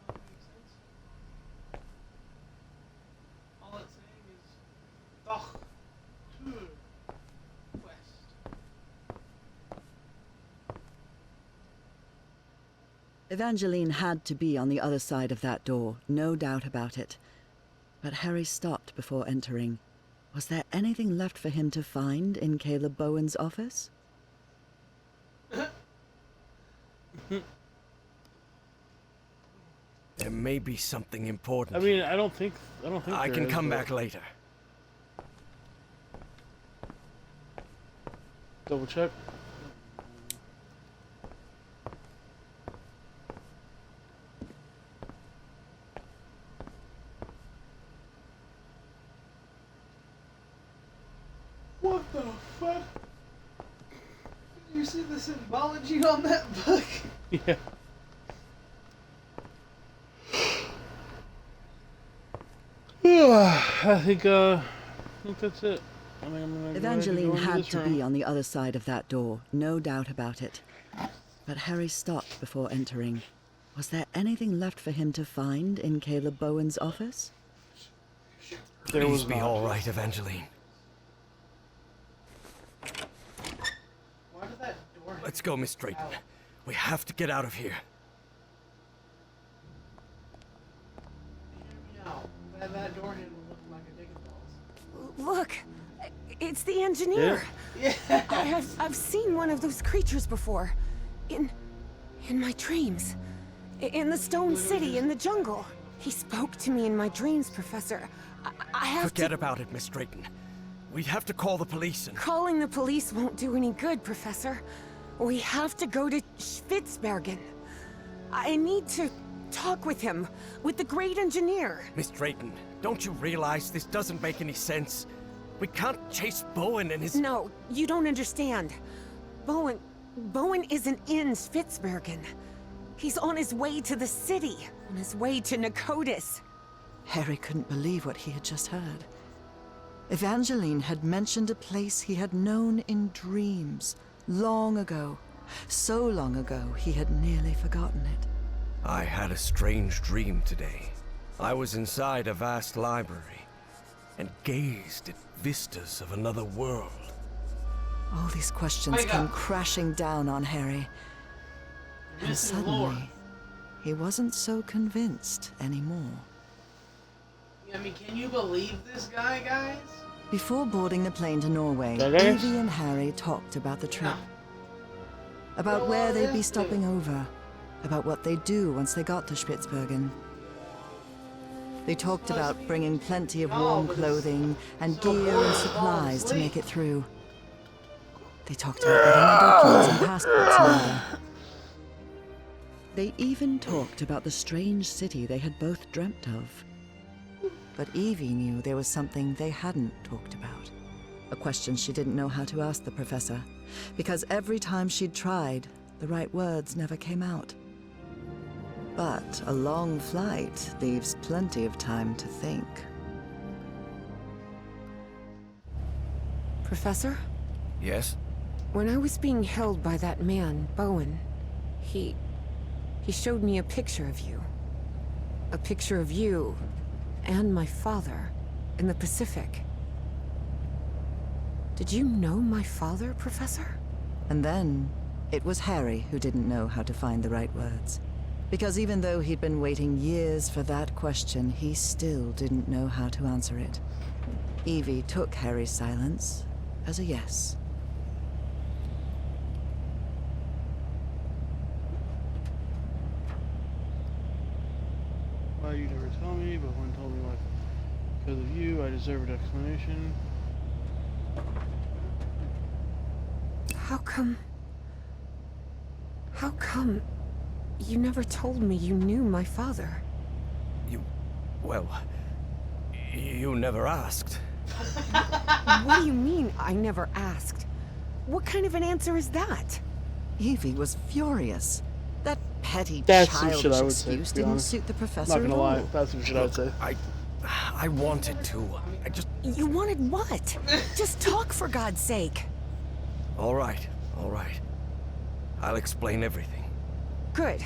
not make sense? All it's saying is Doch Tür West. Evangeline had to be on the other side of that door, no doubt about it. But Harry stopped before entering. Was there anything left for him to find in Caleb Bowen's office? There may be something important. I mean, I don't think I there can is, come but- back later. Double check. What the fuck? Did you see the symbology on that book? Yeah. I think that's it. I think I'm gonna go ahead and Evangeline go into had this to room. be on the other side of that door, no doubt about it. But Harry stopped before entering. Was there anything left for him to find in Caleb Bowen's office? There Please was be not. all right, Evangeline. Why did that door Let's go, Miss Drayton. We have to get out of here. Hear me out. That door handle looked like a dick and balls. Look, it's the engineer. Yeah. I've seen one of those creatures before, in my dreams. In the Stone City, in the jungle. He spoke to me in my dreams, Professor. I have Forget to... about it, Miss Drayton. We'd have to call the police and... Calling the police won't do any good, Professor. We have to go to Spitsbergen. I need to talk with him, with the great engineer. Miss Drayton, don't you realize this doesn't make any sense? We can't chase Bowen and his... No, you don't understand. Bowen isn't in Spitsbergen. He's on his way to the city, on his way to Nakotis. Harry couldn't believe what he had just heard. Evangeline had mentioned a place he had known in dreams, long ago. So long ago, he had nearly forgotten it. I had a strange dream today. I was inside a vast library and gazed at vistas of another world. All these questions came crashing down on Harry. And suddenly, he wasn't so convinced anymore. I mean, can you believe this guy, guys? Before boarding the plane to Norway, Okay. Evie and Harry talked about the trip. About where they'd be stopping over. About what they'd do once they got to Spitsbergen. They talked about bringing plenty of warm clothing and gear and supplies to make it through. They talked about getting their documents and passports in order. They even talked about the strange city they had both dreamt of. But Evie knew there was something they hadn't talked about. A question she didn't know how to ask the professor, because every time she'd tried, the right words never came out. But a long flight leaves plenty of time to think. Professor? Yes? When I was being held by that man, Bowen, he showed me a picture of you. A picture of you and my father in the Pacific. Did you know my father, Professor? And then, it was Harry who didn't know how to find the right words. Because even though he'd been waiting years for that question, he still didn't know how to answer it. Evie took Harry's silence as a yes. Why you never tell me, but one told me like, because of you, I deserve an explanation. How come you never told me you knew my father? Well, you never asked. What do you mean, I never asked? What kind of an answer is that? Evie was furious. That petty, That's some shit childish I would say, excuse to be didn't honest. suit the I'm professor not at gonna all. lie, that's some shit I would say. I wanted to. You wanted what? Just talk, for God's sake. All right. I'll explain everything. Good.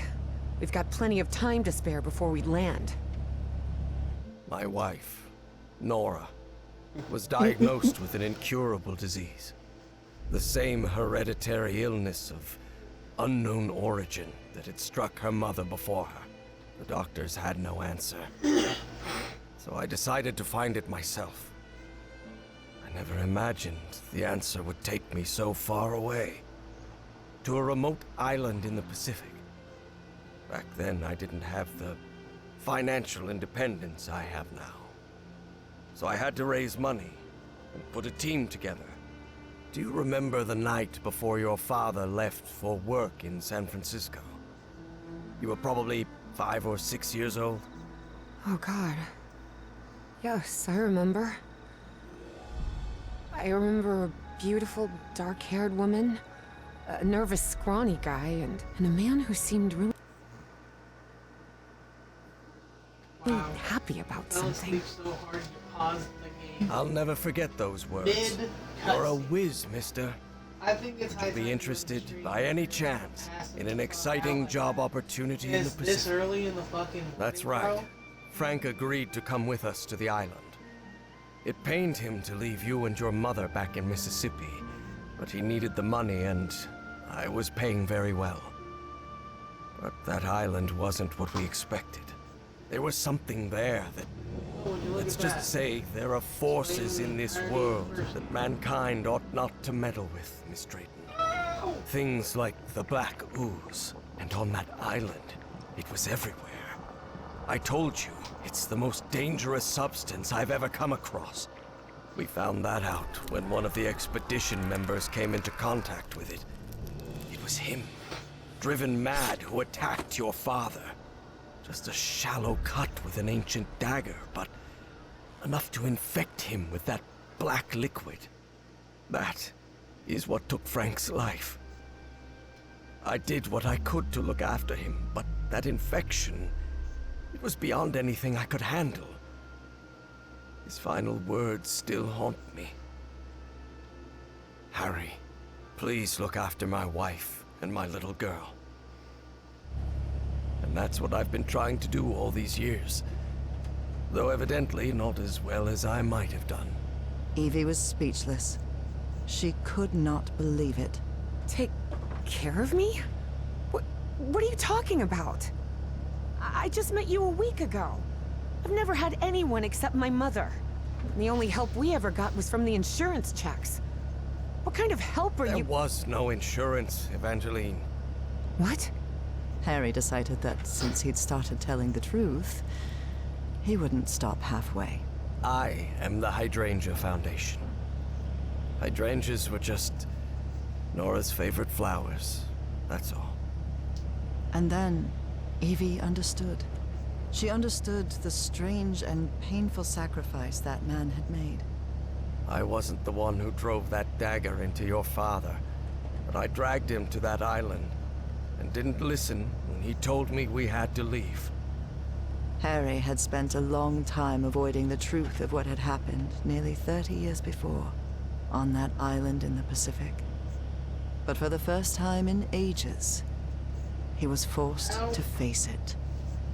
We've got plenty of time to spare before we land. My wife, Nora, was diagnosed with an incurable disease. The same hereditary illness of unknown origin that had struck her mother before her. The doctors had no answer. So I decided to find it myself. I never imagined the answer would take me so far away. To a remote island in the Pacific. Back then, I didn't have the financial independence I have now. So I had to raise money and put a team together. Do you remember the night before your father left for work in San Francisco? You were probably 5 or 6 years old. Oh, God. Yes, I remember. I remember a beautiful, dark-haired woman, a nervous, scrawny guy, and a man who seemed really happy about That was something. so hard you paused the game. I'll never forget those words. Mid You're a cutscene. whiz, mister. I think it's high Would time be to interested, stream by any chance, in an exciting job opportunity in the this Pacific. early in the fucking That's morning, right. bro? Frank agreed to come with us to the island. It pained him to leave you and your mother back in Mississippi, but he needed the money and I was paying very well. But that island wasn't what we expected. There was something there that, Would you look let's at just that? say, there are forces in this world that mankind ought not to meddle with, Miss Drayton. Things like the Black Ooze. And on that island, It was everywhere. I told you, it's the most dangerous substance I've ever come across. We found that out when one of the expedition members came into contact with it. It was him, driven mad, who attacked your father. Just a shallow cut with an ancient dagger, but enough to infect him with that black liquid. That is what took Frank's life. I did what I could to look after him, but that infection, it was beyond anything I could handle. His final words still haunt me. Harry, please look after my wife and my little girl. And that's what I've been trying to do all these years. Though evidently not as well as I might have done. Evie was speechless. She could not believe it. Take care of me? What are you talking about? I just met you a week ago. I've never had anyone except my mother. And the only help we ever got was from the insurance checks. What kind of help are you— There was no insurance, Evangeline. What? Harry decided that since he'd started telling the truth, he wouldn't stop halfway. I am the Hydrangea Foundation. Hydrangeas were just Nora's favorite flowers, that's all. And then Evie understood. She understood the strange and painful sacrifice that man had made. I wasn't the one who drove that dagger into your father, but I dragged him to that island and didn't listen when he told me we had to leave. Harry had spent a long time avoiding the truth of what had happened nearly 30 years before, on that island in the Pacific. But for the first time in ages, he was forced to face it.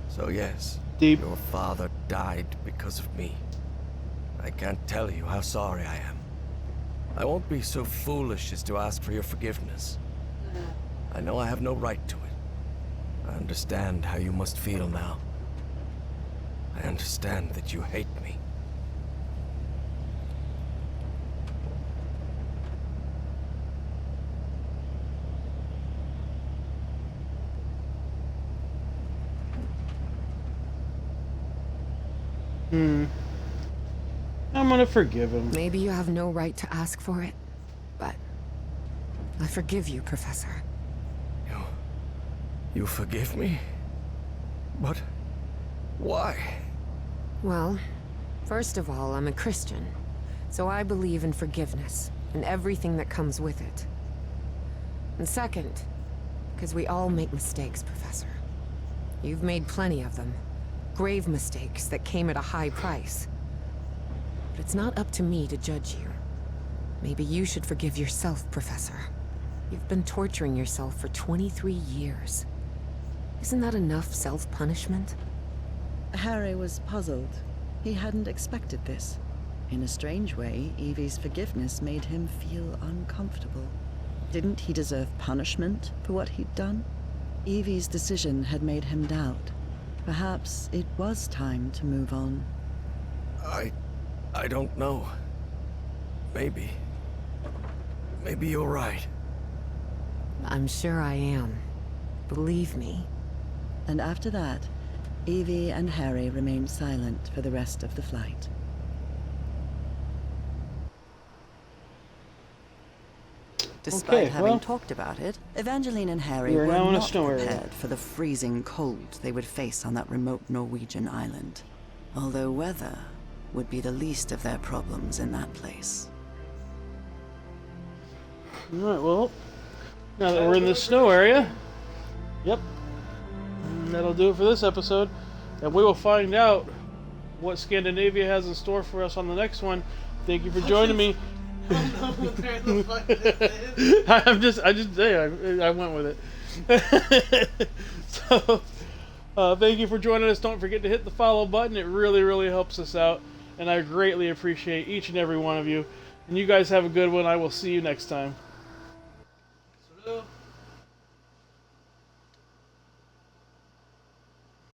So yes, Deep. your father died because of me. I can't tell you how sorry I am. I won't be so foolish as to ask for your forgiveness. I know I have no right to it. I understand how you must feel now. I understand that you hate me. I'm gonna forgive him. Maybe you have no right to ask for it, but I forgive you, Professor. You forgive me? But why? Well, first of all, I'm a Christian, so I believe in forgiveness and everything that comes with it. And second, because we all make mistakes, Professor. You've made plenty of them. Grave mistakes that came at a high price. But it's not up to me to judge you. Maybe you should forgive yourself, Professor. You've been torturing yourself for 23 years. Isn't that enough self-punishment? Harry was puzzled. He hadn't expected this. In a strange way, Evie's forgiveness made him feel uncomfortable. Didn't he deserve punishment for what he'd done? Evie's decision had made him doubt. Perhaps it was time to move on. I don't know. Maybe. Maybe you're right. I'm sure I am. Believe me. And after that, Evie and Harry remained silent for the rest of the flight. Despite having talked about it, Evangeline and Harry were not prepared for the freezing cold they would face on that remote Norwegian island. Although weather would be the least of their problems in that place. Alright, well, now that we're in the snow area, yep, that'll do it for this episode. And we will find out what Scandinavia has in store for us on the next one. Thank you for joining me. I went with it. So, thank you for joining us. Don't forget to hit the follow button. It really, really helps us out. And I greatly appreciate each and every one of you. And you guys have a good one. I will see you next time.